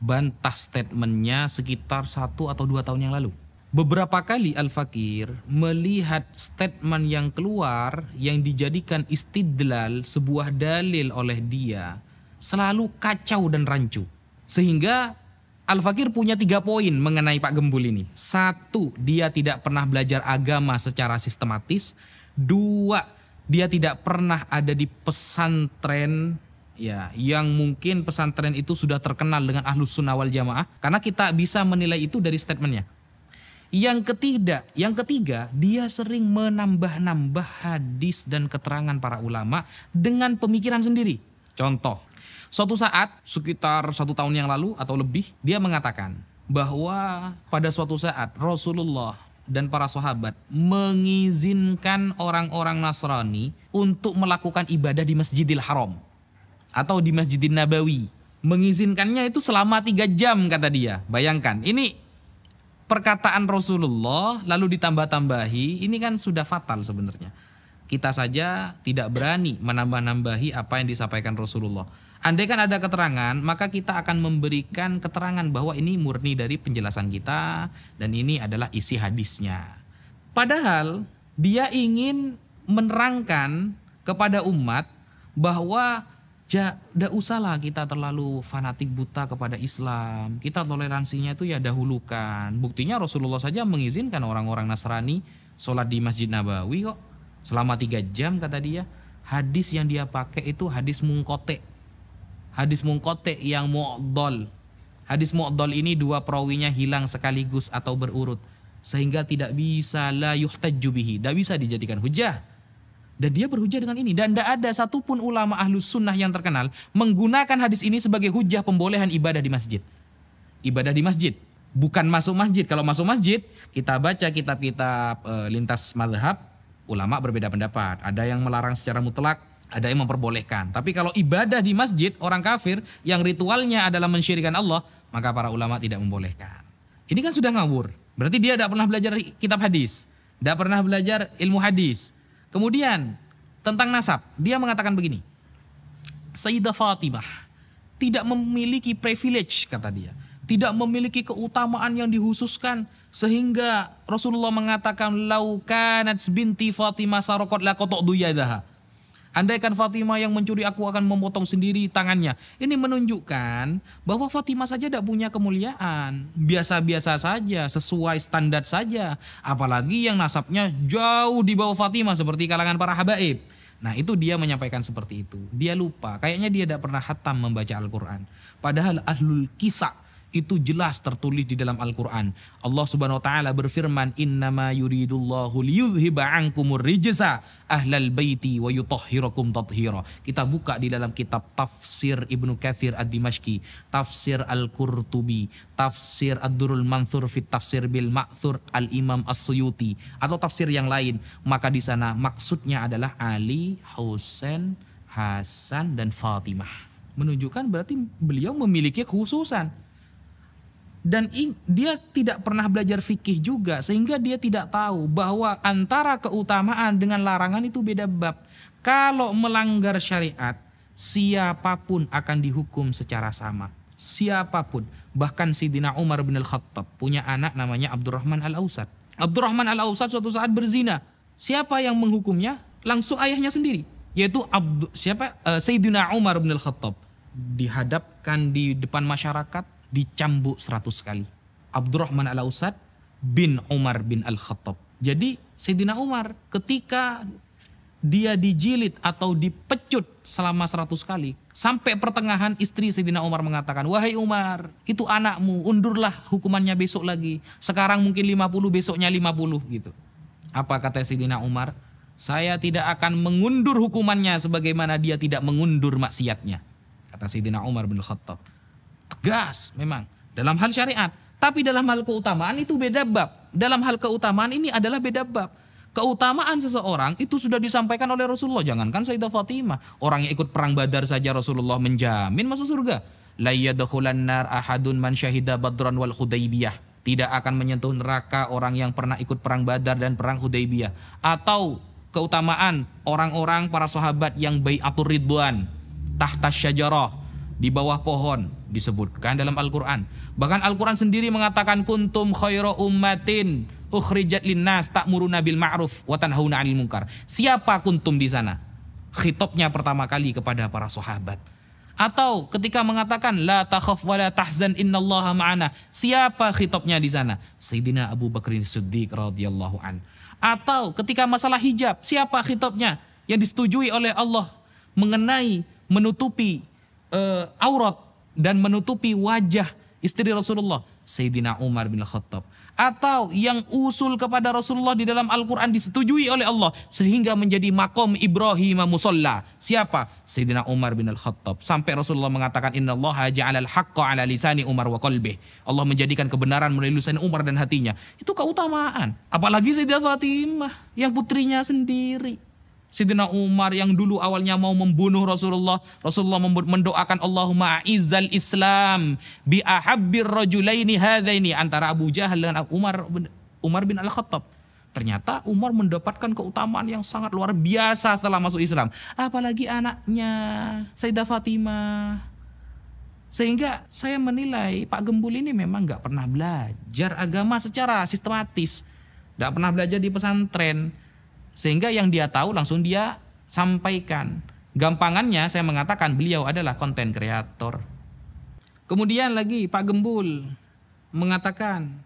bantah statementnya sekitar 1 atau 2 tahun yang lalu. Beberapa kali Al-Fakir melihat statement yang keluar yang dijadikan istidlal, sebuah dalil oleh dia, selalu kacau dan rancu. Sehingga Al-Fakir punya 3 poin mengenai Pak Gembul ini. 1, dia tidak pernah belajar agama secara sistematis. 2, dia tidak pernah ada di pesantren ya, yang mungkin pesantren itu sudah terkenal dengan Ahlus Sunnah wal Jamaah. Karena kita bisa menilai itu dari statementnya. Yang ketiga, dia sering menambah-nambah hadis dan keterangan para ulama dengan pemikiran sendiri. Contoh, suatu saat sekitar 1 tahun yang lalu atau lebih, dia mengatakan bahwa pada suatu saat Rasulullah dan para sahabat mengizinkan orang-orang Nasrani untuk melakukan ibadah di Masjidil Haram atau di Masjidil Nabawi. Mengizinkannya itu selama 3 jam kata dia. Bayangkan, ini perkataan Rasulullah lalu ditambah-tambahi, ini kan sudah fatal sebenarnya. Kita saja tidak berani menambah-nambahi apa yang disampaikan Rasulullah. Andai kan ada keterangan, maka kita akan memberikan keterangan bahwa ini murni dari penjelasan kita dan ini adalah isi hadisnya. Padahal dia ingin menerangkan kepada umat bahwa tidak usahlah kita terlalu fanatik buta kepada Islam. Kita toleransinya itu ya dahulukan. Buktinya Rasulullah saja mengizinkan orang-orang Nasrani sholat di Masjid Nabawi kok selama 3 jam kata dia. Hadis yang dia pakai itu hadis mungkote. Hadis mungkote yang mu'dhal. Hadis mu'dhal ini 2 perawinya hilang sekaligus atau berurut. Sehingga tidak bisa la yuhtajju bihi. Tidak bisa dijadikan hujah. Dan dia berhujah dengan ini. Dan tidak ada satupun ulama Ahlus Sunnah yang terkenal menggunakan hadis ini sebagai hujah pembolehan ibadah di masjid. Ibadah di masjid. Bukan masuk masjid. Kalau masuk masjid, kita baca kitab-kitab lintas mazhab, ulama berbeda pendapat. Ada yang melarang secara mutlak, ada yang memperbolehkan. Tapi kalau ibadah di masjid, orang kafir yang ritualnya adalah mensyirikkan Allah, maka para ulama tidak membolehkan. Ini kan sudah ngawur. Berarti dia tidak pernah belajar kitab hadis. Tidak pernah belajar ilmu hadis. Kemudian tentang nasab, dia mengatakan begini. Sayyidah Fatimah tidak memiliki privilege, kata dia. tidak memiliki keutamaan yang dihususkan sehingga Rasulullah mengatakan lau kanat binti Fatimah saraqat laqata'tu yadaha. Andaikan Fatimah yang mencuri, aku akan memotong sendiri tangannya. Ini menunjukkan bahwa Fatimah saja tidak punya kemuliaan. Biasa-biasa saja, sesuai standar saja. Apalagi yang nasabnya jauh di bawah Fatimah seperti kalangan para habaib. Nah itu dia menyampaikan seperti itu. Dia lupa, kayaknya dia tidak pernah khatam membaca Al-Quran. Padahal ahlul kisah itu jelas tertulis di dalam Al-Quran. Allah Subhanahu wa taala berfirman, "Innama yuridullahu liyudhhiba 'ankumur rijsa ahlal baiti wa yutahhirakum tathira." Kita buka di dalam kitab tafsir Ibnu Katsir Ad-Dimashqi, tafsir Al-Qurtubi, tafsir Ad-Durrul Mansur fit Tafsir bil Ma'thur Al-Imam As-Suyuti atau tafsir yang lain. Maka di sana maksudnya adalah Ali, Husain, Hasan dan Fatimah. Menunjukkan berarti beliau memiliki kekhususan. Dan dia tidak pernah belajar fikih juga sehingga dia tidak tahu bahwa antara keutamaan dengan larangan itu beda bab. Kalau melanggar syariat, siapapun akan dihukum secara sama. Siapapun. Bahkan Sayyidina Umar bin Al-Khattab punya anak namanya Abdurrahman Al-Ausad. Abdurrahman Al-Ausad suatu saat berzina. Siapa yang menghukumnya? Langsung ayahnya sendiri. Yaitu Sayyidina Umar bin Al-Khattab. Dihadapkan di depan masyarakat, dicambuk 100 kali. Abdurrahman Al-Ausad bin Umar bin Al-Khattab. Jadi Sayyidina Umar ketika dia dijilid atau dipecut selama 100 kali. Sampai pertengahan istri Sayyidina Umar mengatakan, "Wahai Umar, itu anakmu, undurlah hukumannya besok lagi. Sekarang mungkin 50, besoknya 50." Gitu. Apa kata Sayyidina Umar? "Saya tidak akan mengundur hukumannya sebagaimana dia tidak mengundur maksiatnya." Kata Sayyidina Umar bin Al-Khattab. Tegas memang dalam hal syariat, tapi dalam hal keutamaan itu beda bab. Dalam hal keutamaan ini adalah beda bab. Keutamaan seseorang itu sudah disampaikan oleh Rasulullah. Jangankan Sayyidah Fatimah, orang yang ikut perang Badar saja Rasulullah menjamin masuk surga. La yadkhulan nar ahadun man syahida badran wal Hudaybiyah. Tidak akan menyentuh neraka orang yang pernah ikut perang Badar dan perang Hudaybiyah. Atau keutamaan orang-orang para sahabat yang bai'atur ridwan tahta syajarah, di bawah pohon, disebutkan dalam Al-Quran. Bahkan Al-Quran sendiri mengatakan kuntum khairu ummatin ukhrijat linnas ta'muruna bil ma'ruf wa tanhauna 'anil munkar. Siapa kuntum di sana? Khitabnya pertama kali kepada para sahabat. Atau ketika mengatakan la takhaf wa la tahzan innallaha ma'ana. Siapa khitabnya di sana? Sayyidina Abu Bakrin Siddiq radhiyallahu an. Atau ketika masalah hijab, siapa khitabnya yang disetujui oleh Allah mengenai menutupi aurat dan menutupi wajah istri Rasulullah? Sayyidina Umar bin Khattab. Atau yang usul kepada Rasulullah di dalam Al-Quran disetujui oleh Allah sehingga menjadi maqam Ibrahim musalla. Siapa? Sayyidina Umar bin Al-Khattab. Sampai Rasulullah mengatakan innallaha ja'alal haqqa ala lisani Umar wa qalbih. Allah menjadikan kebenaran melalui lisan Umar dan hatinya. Itu keutamaan. Apalagi Sayyidah Fatimah yang putrinya sendiri. Sayyidina Umar yang dulu awalnya mau membunuh Rasulullah. Rasulullah mendoakan Allahumma a'izzal Islam bi ahabbir rajulaini hadaini, antara Abu Jahal dengan Umar bin Al-Khattab. Ternyata Umar mendapatkan keutamaan yang sangat luar biasa setelah masuk Islam. Apalagi anaknya Sayyidah Fatimah. Sehingga saya menilai Pak Gembul ini memang gak pernah belajar agama secara sistematis. Gak pernah belajar di pesantren. Sehingga yang dia tahu langsung dia sampaikan. Gampangannya saya mengatakan beliau adalah konten kreator. Kemudian lagi Pak Gembul mengatakan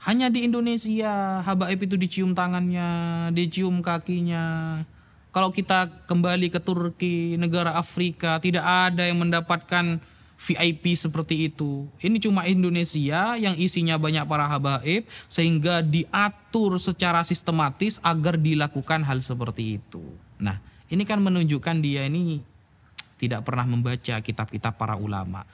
hanya di Indonesia habaib itu dicium tangannya, dicium kakinya. Kalau kita kembali ke Turki, negara Afrika, tidak ada yang mendapatkan VIP seperti itu. Ini cuma Indonesia yang isinya banyak para habaib sehingga diatur secara sistematis agar dilakukan hal seperti itu. Nah, ini kan menunjukkan dia ini tidak pernah membaca kitab-kitab para ulama.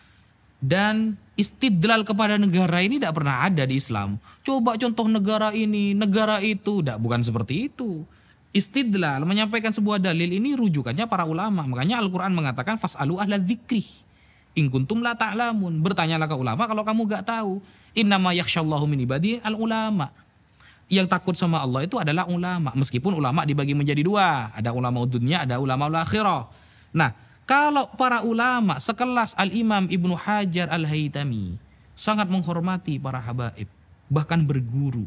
Dan istidlal kepada negara ini tidak pernah ada di Islam. Coba contoh negara ini, negara itu, bukan seperti itu. Istidlal, menyampaikan sebuah dalil ini rujukannya para ulama. Makanya Al-Quran mengatakan fas'alu ahla dzikrih in kuntum la ta'lamun. Bertanyalah ke ulama kalau kamu gak tahu. Innama yakhsyallahu min ibadi al-ulama. Yang takut sama Allah itu adalah ulama. Meskipun ulama dibagi menjadi dua. Ada ulama dunia, ada ulama akhirah. Nah, kalau para ulama sekelas Al-Imam Ibnu Hajar Al-Haytami, sangat menghormati para habaib, bahkan berguru.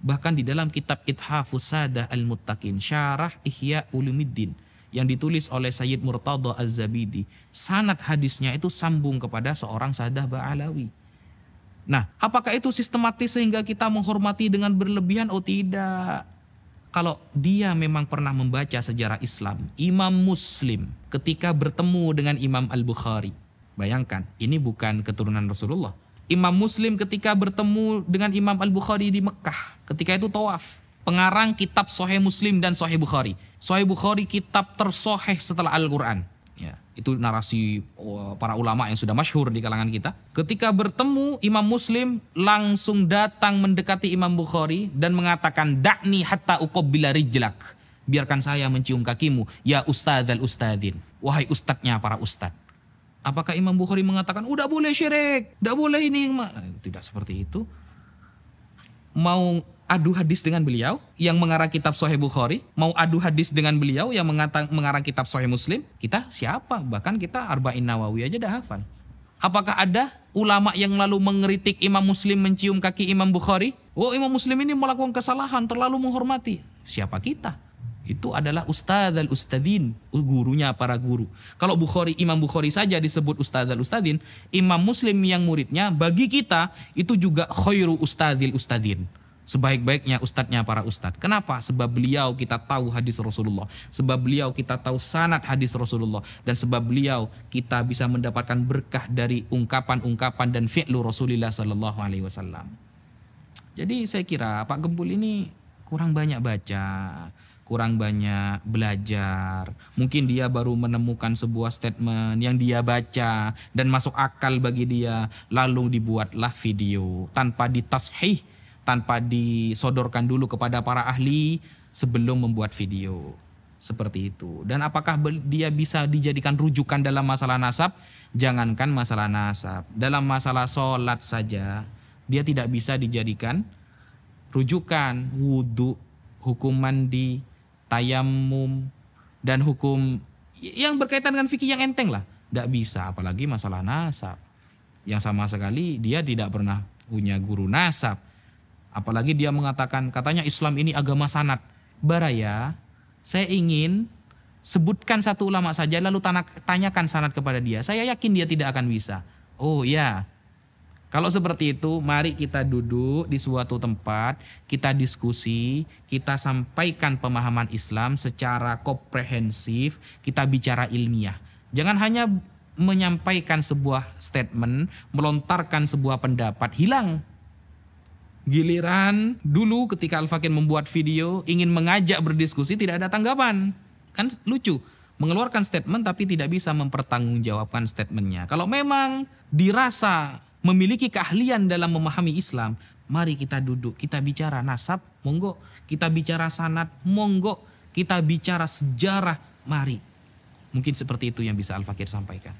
Bahkan di dalam kitab Ithafus Sadah Al-Muttaqin, Syarah Ihya Ulumuddin, yang ditulis oleh Sayyid Murtada Az-Zabidi, sanad hadisnya itu sambung kepada seorang Sadah Ba'alawi. Nah, apakah itu sistematis sehingga kita menghormati dengan berlebihan? Oh tidak. Kalau dia memang pernah membaca sejarah Islam, Imam Muslim ketika bertemu dengan Imam Al-Bukhari, bayangkan, ini bukan keturunan Rasulullah. Imam Muslim ketika bertemu dengan Imam Al-Bukhari di Mekah, ketika itu tawaf. Pengarang kitab Sahih Muslim dan Sahih Bukhari. Sahih Bukhari kitab tersoheh setelah Al-Quran. Ya, itu narasi para ulama yang sudah masyhur di kalangan kita. Ketika bertemu Imam Muslim langsung datang mendekati Imam Bukhari dan mengatakan, "Da'ni hatta uqabbila rijlak." Biarkan saya mencium kakimu, ya ustadzal ustadzin. Wahai ustadznya para ustadz. Apakah Imam Bukhari mengatakan, udah boleh syirik, udah boleh ini? Tidak seperti itu. Mau adu hadis dengan beliau yang mengarang kitab Sahih Bukhari, mau adu hadis dengan beliau yang mengarang kitab Sahih Muslim, kita siapa? Bahkan kita Arba'in Nawawi aja dah hafal. Apakah ada ulama yang lalu mengkritik Imam Muslim mencium kaki Imam Bukhari? Oh, Imam Muslim ini melakukan kesalahan, terlalu menghormati. Siapa kita? Itu adalah ustadzal ustadzin, gurunya para guru. Kalau Imam Bukhari saja disebut ustadzal ustadzin, Imam Muslim yang muridnya bagi kita itu juga khairu ustadzil ustadzin. Sebaik-baiknya ustadznya para ustadz. Kenapa? Sebab beliau kita tahu hadis Rasulullah. Sebab beliau kita tahu sanad hadis Rasulullah. Dan sebab beliau kita bisa mendapatkan berkah dari ungkapan-ungkapan dan fi'lu Rasulullah sallallahu alaihi wasallam. Jadi saya kira Pak Gembul ini kurang banyak baca, kurang banyak belajar. Mungkin dia baru menemukan sebuah statement yang dia baca dan masuk akal bagi dia. Lalu dibuatlah video tanpa ditashih, tanpa disodorkan dulu kepada para ahli sebelum membuat video. Seperti itu. Dan apakah dia bisa dijadikan rujukan dalam masalah nasab? Jangankan masalah nasab. Dalam masalah sholat saja, dia tidak bisa dijadikan rujukan. Wudhu, hukum mandi, tayamum, dan hukum yang berkaitan dengan fikih yang enteng lah. Tidak bisa, apalagi masalah nasab. Yang sama sekali dia tidak pernah punya guru nasab. Apalagi dia mengatakan, katanya Islam ini agama sanad. Baraya, saya ingin sebutkan satu ulama saja lalu tanyakan sanad kepada dia. Saya yakin dia tidak akan bisa. Oh ya, kalau seperti itu mari kita duduk di suatu tempat, kita diskusi, kita sampaikan pemahaman Islam secara komprehensif, kita bicara ilmiah. Jangan hanya menyampaikan sebuah statement, melontarkan sebuah pendapat, hilang. Giliran dulu ketika Al-Fakir membuat video ingin mengajak berdiskusi tidak ada tanggapan. Kan lucu, mengeluarkan statement tapi tidak bisa mempertanggungjawabkan statementnya. Kalau memang dirasa memiliki keahlian dalam memahami Islam, mari kita duduk, kita bicara nasab, monggo. Kita bicara sanad, monggo. Kita bicara sejarah, mari. Mungkin seperti itu yang bisa Al-Fakir sampaikan.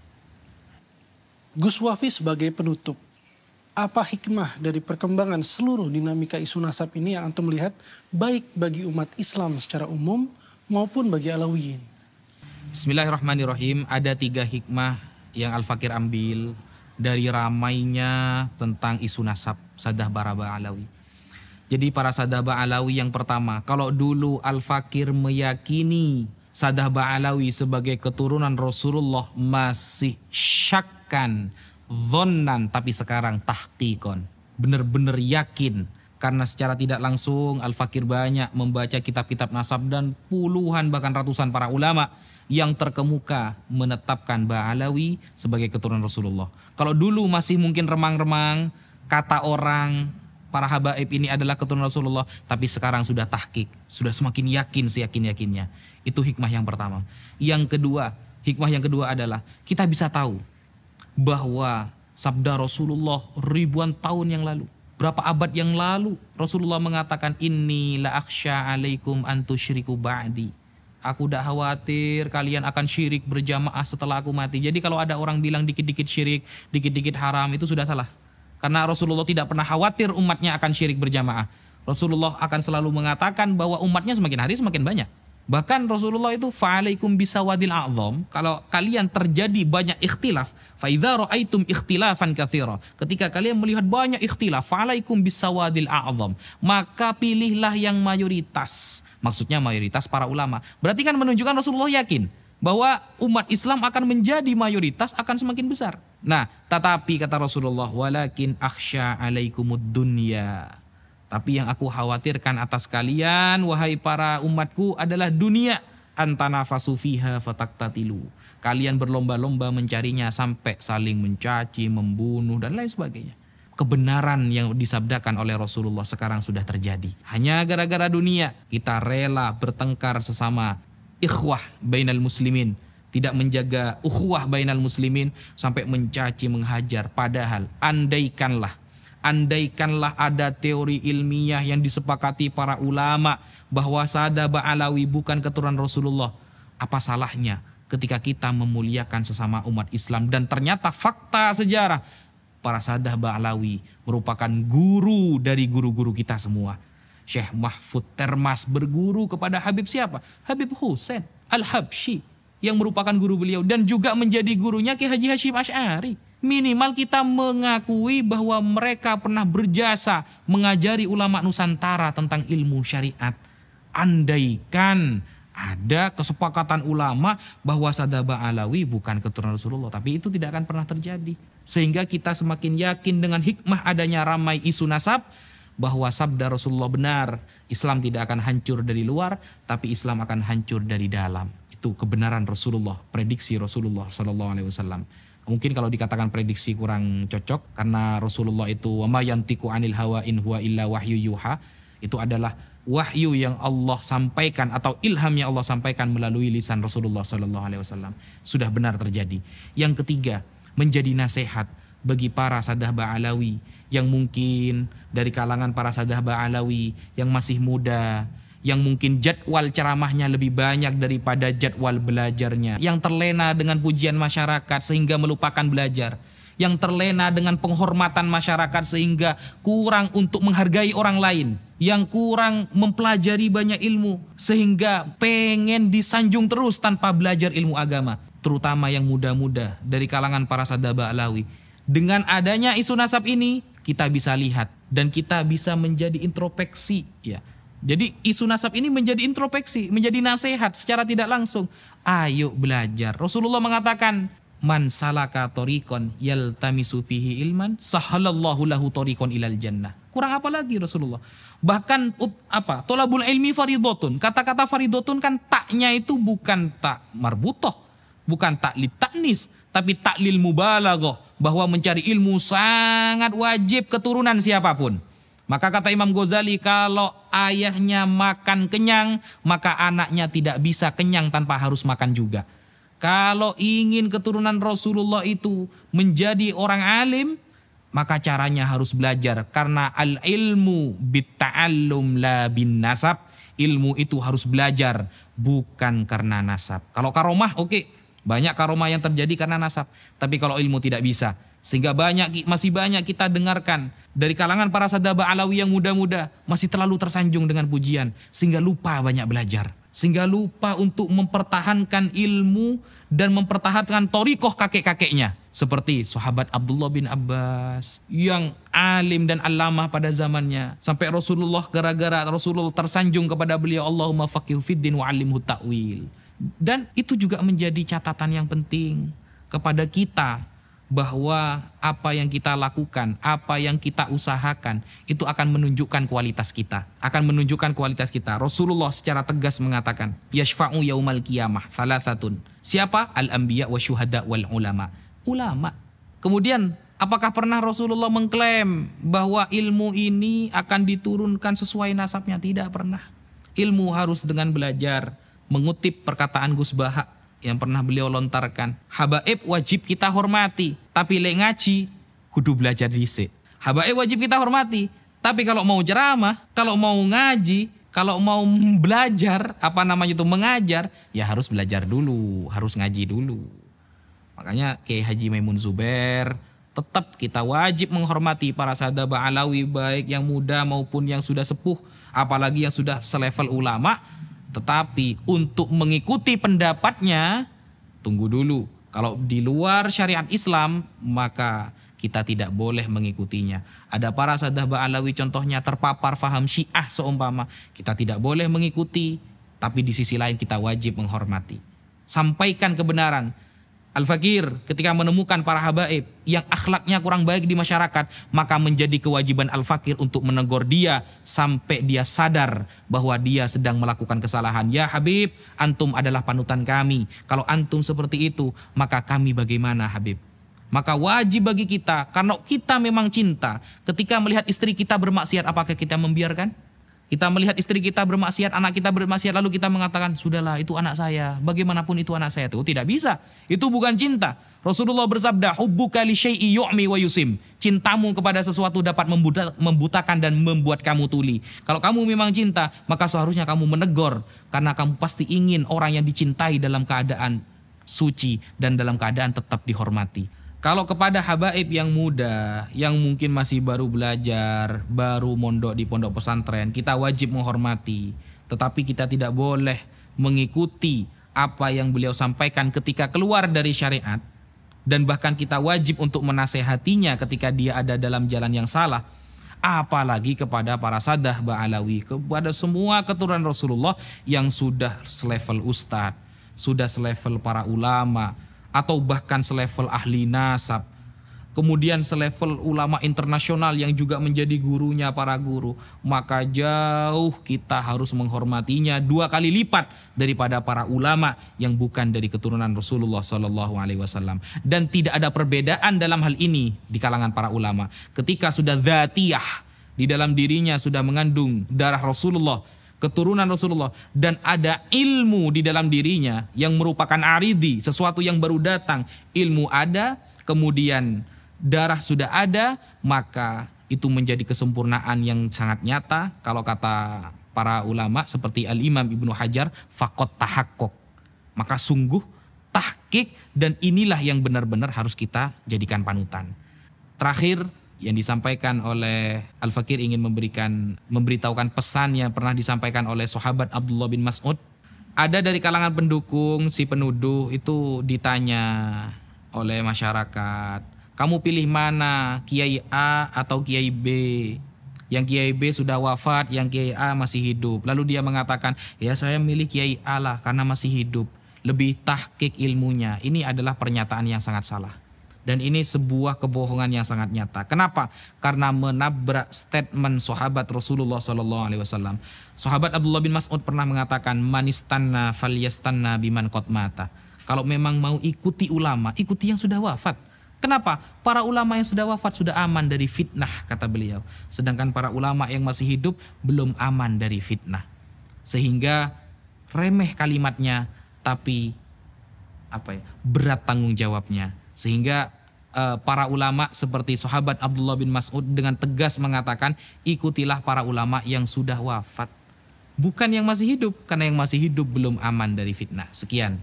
Gus Wafi sebagai penutup, apa hikmah dari perkembangan seluruh dinamika isu nasab ini yang antum lihat baik bagi umat Islam secara umum maupun bagi Alawiyin? Bismillahirrahmanirrahim. Ada 3 hikmah yang Al-Fakir ambil dari ramainya tentang isu nasab Sadah Baraba Alawi. Jadi para Sadah Ba'alawi yang pertama, kalau dulu Al-Fakir meyakini Sadah Ba'alawi sebagai keturunan Rasulullah masih syakkan, dhannan, tapi sekarang tahqiqon, benar-benar yakin. Karena secara tidak langsung Al-Fakir banyak membaca kitab-kitab nasab dan puluhan bahkan ratusan para ulama yang terkemuka menetapkan Ba'alawi sebagai keturunan Rasulullah. Kalau dulu masih mungkin remang-remang, kata orang para habaib ini adalah keturunan Rasulullah, tapi sekarang sudah tahqiq, sudah semakin yakin seyakin-yakinnya. Itu hikmah yang pertama. Hikmah yang kedua adalah kita bisa tahu bahwa sabda Rasulullah ribuan tahun yang lalu, berapa abad yang lalu, Rasulullah mengatakan, inni la akhsha alaikum an tusyriku ba'di. Aku tidak khawatir kalian akan syirik berjamaah setelah aku mati. Jadi kalau ada orang bilang dikit-dikit syirik, dikit-dikit haram, itu sudah salah. Karena Rasulullah tidak pernah khawatir umatnya akan syirik berjamaah. Rasulullah akan selalu mengatakan bahwa umatnya semakin hari semakin banyak. Bahkan Rasulullah itu fa'alaikum bisawadil a'zam, kalau kalian terjadi banyak ikhtilaf, fa idza ra'aitum ikhtilafan katsira, ketika kalian melihat banyak ikhtilaf, fa'alaikum bisawadil a'zam, maka pilihlah yang mayoritas. Maksudnya mayoritas para ulama. Berarti kan menunjukkan Rasulullah yakin bahwa umat Islam akan menjadi mayoritas, akan semakin besar. Nah, tetapi kata Rasulullah, walakin akhsya alaikumud dunya. Tapi yang aku khawatirkan atas kalian, wahai para umatku, adalah dunia. Antanafasu fiha fataktatilu. Kalian berlomba-lomba mencarinya sampai saling mencaci, membunuh, dan lain sebagainya. Kebenaran yang disabdakan oleh Rasulullah sekarang sudah terjadi. Hanya gara-gara dunia, kita rela bertengkar sesama ikhwah bainal muslimin. Tidak menjaga ukhuwah bainal muslimin sampai mencaci, menghajar. Padahal andaikanlah ada teori ilmiah yang disepakati para ulama bahwa Sadah Ba'alawi bukan keturunan Rasulullah. Apa salahnya ketika kita memuliakan sesama umat Islam dan ternyata fakta sejarah para Sadah Ba'alawi merupakan guru dari guru-guru kita semua. Syekh Mahfud Termas berguru kepada Habib siapa? Habib Husain Al-Habsyi yang merupakan guru beliau dan juga menjadi gurunya Ki Haji Hasyim Asy'ari. Minimal kita mengakui bahwa mereka pernah berjasa mengajari ulama Nusantara tentang ilmu syariat. Andaikan ada kesepakatan ulama bahwa Sadah Ba'alawi bukan keturunan Rasulullah, tapi itu tidak akan pernah terjadi. Sehingga kita semakin yakin dengan hikmah adanya ramai isu nasab bahwa sabda Rasulullah benar. Islam tidak akan hancur dari luar, tapi Islam akan hancur dari dalam. Itu kebenaran Rasulullah, prediksi Rasulullah SAW. Mungkin kalau dikatakan prediksi kurang cocok karena Rasulullah itu wa ma yantiqu anil hawa in huwa illa wahyu yuha, itu adalah wahyu yang Allah sampaikan atau ilham yang Allah sampaikan melalui lisan Rasulullah SAW. Sudah benar terjadi. Yang ketiga, menjadi nasihat bagi para Sadah Ba'alawi yang mungkin dari kalangan para Sadah Ba'alawi yang masih muda, yang mungkin jadwal ceramahnya lebih banyak daripada jadwal belajarnya, yang terlena dengan pujian masyarakat sehingga melupakan belajar, yang terlena dengan penghormatan masyarakat sehingga kurang untuk menghargai orang lain, yang kurang mempelajari banyak ilmu sehingga pengen disanjung terus tanpa belajar ilmu agama, terutama yang muda-muda dari kalangan para Sadah Ba'alawi. Dengan adanya isu nasab ini kita bisa lihat dan kita bisa menjadi introspeksi, ya. Jadi isu nasab ini menjadi introspeksi, menjadi nasihat secara tidak langsung. Ayo belajar. Rasulullah mengatakan, man salaka tariqan yaltamisu fihi ilman, sahalallahu lahu tariqan ilal jannah. Kurang apa lagi Rasulullah? Bahkan tolabul ilmi faridotun. Kata-kata faridotun kan taknya itu bukan tak marbutoh, bukan tak li taknis, tapi tak lil mubalaghah, bahwa mencari ilmu sangat wajib keturunan siapapun. Maka kata Imam Ghazali, kalau ayahnya makan kenyang, maka anaknya tidak bisa kenyang tanpa harus makan juga. Kalau ingin keturunan Rasulullah itu menjadi orang alim, maka caranya harus belajar. Karena al-ilmu bitta'allum la bin nasab. Ilmu itu harus belajar, bukan karena nasab. Kalau karomah, oke. Banyak karomah yang terjadi karena nasab. Tapi kalau ilmu tidak bisa. Sehingga masih banyak kita dengarkan dari kalangan para Sadah Ba'alawi yang muda-muda masih terlalu tersanjung dengan pujian sehingga lupa banyak belajar, sehingga lupa untuk mempertahankan ilmu dan mempertahankan thariqah kakek-kakeknya, seperti sahabat Abdullah bin Abbas yang alim dan allamah pada zamannya, sampai Rasulullah gara-gara Rasulullah tersanjung kepada beliau, Allahumma faqihu fiddin wa 'allimhu ta'wil. Dan itu juga menjadi catatan yang penting kepada kita, bahwa apa yang kita lakukan, apa yang kita usahakan, itu akan menunjukkan kualitas kita. Akan menunjukkan kualitas kita. Rasulullah secara tegas mengatakan, yashfa'u yaumal qiyamah thalathatun. Siapa? Al-anbiya wa syuhada wal ulama. Ulama. Kemudian, apakah pernah Rasulullah mengklaim bahwa ilmu ini akan diturunkan sesuai nasabnya? Tidak pernah. Ilmu harus dengan belajar. Mengutip perkataan Gus Baha yang pernah beliau lontarkan, habaib wajib kita hormati, tapi lek ngaji kudu belajar dhisik. Habaib wajib kita hormati, tapi kalau mau ceramah, kalau mau ngaji, kalau mau belajar, mengajar, ya harus belajar dulu, harus ngaji dulu. Makanya Kiai Haji Maimun Zubair, tetap kita wajib menghormati para Sadah Ba'alawi, baik yang muda maupun yang sudah sepuh, apalagi yang sudah selevel ulama. Tetapi untuk mengikuti pendapatnya, tunggu dulu. Kalau di luar syariat Islam, maka kita tidak boleh mengikutinya. Ada para sadah Ba'alawi contohnya terpapar faham Syiah seumpama. Kita tidak boleh mengikuti, tapi di sisi lain kita wajib menghormati. Sampaikan kebenaran. Al-Fakir ketika menemukan para habaib yang akhlaknya kurang baik di masyarakat, maka menjadi kewajiban Al-Fakir untuk menegur dia sampai dia sadar bahwa dia sedang melakukan kesalahan. Ya Habib, antum adalah panutan kami. Kalau antum seperti itu, maka kami bagaimana Habib? Maka wajib bagi kita, karena kita memang cinta, ketika melihat istri kita bermaksiat, apakah kita membiarkan? Kita melihat istri kita bermaksiat, anak kita bermaksiat, lalu kita mengatakan, sudahlah itu anak saya, bagaimanapun itu anak saya. Itu tidak bisa, itu bukan cinta. Rasulullah bersabda, hubbuka li syai'i yu'mi wa yusim. Cintamu kepada sesuatu dapat membutakan dan membuat kamu tuli. Kalau kamu memang cinta, maka seharusnya kamu menegur, karena kamu pasti ingin orang yang dicintai dalam keadaan suci dan dalam keadaan tetap dihormati. Kalau kepada habaib yang muda, yang mungkin masih baru belajar, baru mondok di pondok pesantren, kita wajib menghormati. Tetapi kita tidak boleh mengikuti apa yang beliau sampaikan ketika keluar dari syariat. Dan bahkan kita wajib untuk menasehatinya ketika dia ada dalam jalan yang salah. Apalagi kepada para sadah Ba'alawi, kepada semua keturunan Rasulullah yang sudah selevel ustadz, sudah selevel para ulama, atau bahkan selevel ahli nasab, kemudian selevel ulama internasional yang juga menjadi gurunya para guru, maka jauh kita harus menghormatinya 2 kali lipat daripada para ulama yang bukan dari keturunan Rasulullah SAW. Dan tidak ada perbedaan dalam hal ini di kalangan para ulama. Ketika sudah dzatiyah, di dalam dirinya sudah mengandung darah Rasulullah, keturunan Rasulullah, dan ada ilmu di dalam dirinya yang merupakan aridi, sesuatu yang baru datang, ilmu ada, kemudian darah sudah ada, maka itu menjadi kesempurnaan yang sangat nyata. Kalau kata para ulama seperti Al-Imam Ibnu Hajar, faqat tahakkuk, maka sungguh tahqiq, dan inilah yang benar-benar harus kita jadikan panutan. Terakhir, yang disampaikan oleh Al-Fakir ingin memberitahukan pesan yang pernah disampaikan oleh sahabat Abdullah bin Mas'ud. Ada dari kalangan pendukung, si penuduh itu ditanya oleh masyarakat, kamu pilih mana, Kiai A atau Kiai B? Yang Kiai B sudah wafat, yang Kiai A masih hidup. Lalu dia mengatakan, ya saya milih Kiai A lah karena masih hidup, lebih tahqiq ilmunya. Ini adalah pernyataan yang sangat salah. Dan ini sebuah kebohongan yang sangat nyata. Kenapa? Karena menabrak statement sahabat Rasulullah SAW. Sahabat Abdullah bin Mas'ud pernah mengatakan, manistanna falyastanna biman qad mata. Kalau memang mau ikuti ulama, ikuti yang sudah wafat. Kenapa? Para ulama yang sudah wafat sudah aman dari fitnah, kata beliau. Sedangkan para ulama yang masih hidup belum aman dari fitnah. Sehingga remeh kalimatnya, tapi berat tanggung jawabnya. Sehingga para ulama seperti sahabat Abdullah bin Mas'ud dengan tegas mengatakan, ikutilah para ulama yang sudah wafat, bukan yang masih hidup, karena yang masih hidup belum aman dari fitnah. Sekian.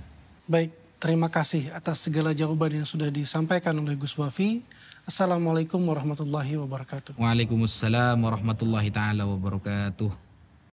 Baik, terima kasih atas segala jawaban yang sudah disampaikan oleh Gus Wafi. Assalamualaikum warahmatullahi wabarakatuh. Waalaikumsalam warahmatullahi taala wabarakatuh.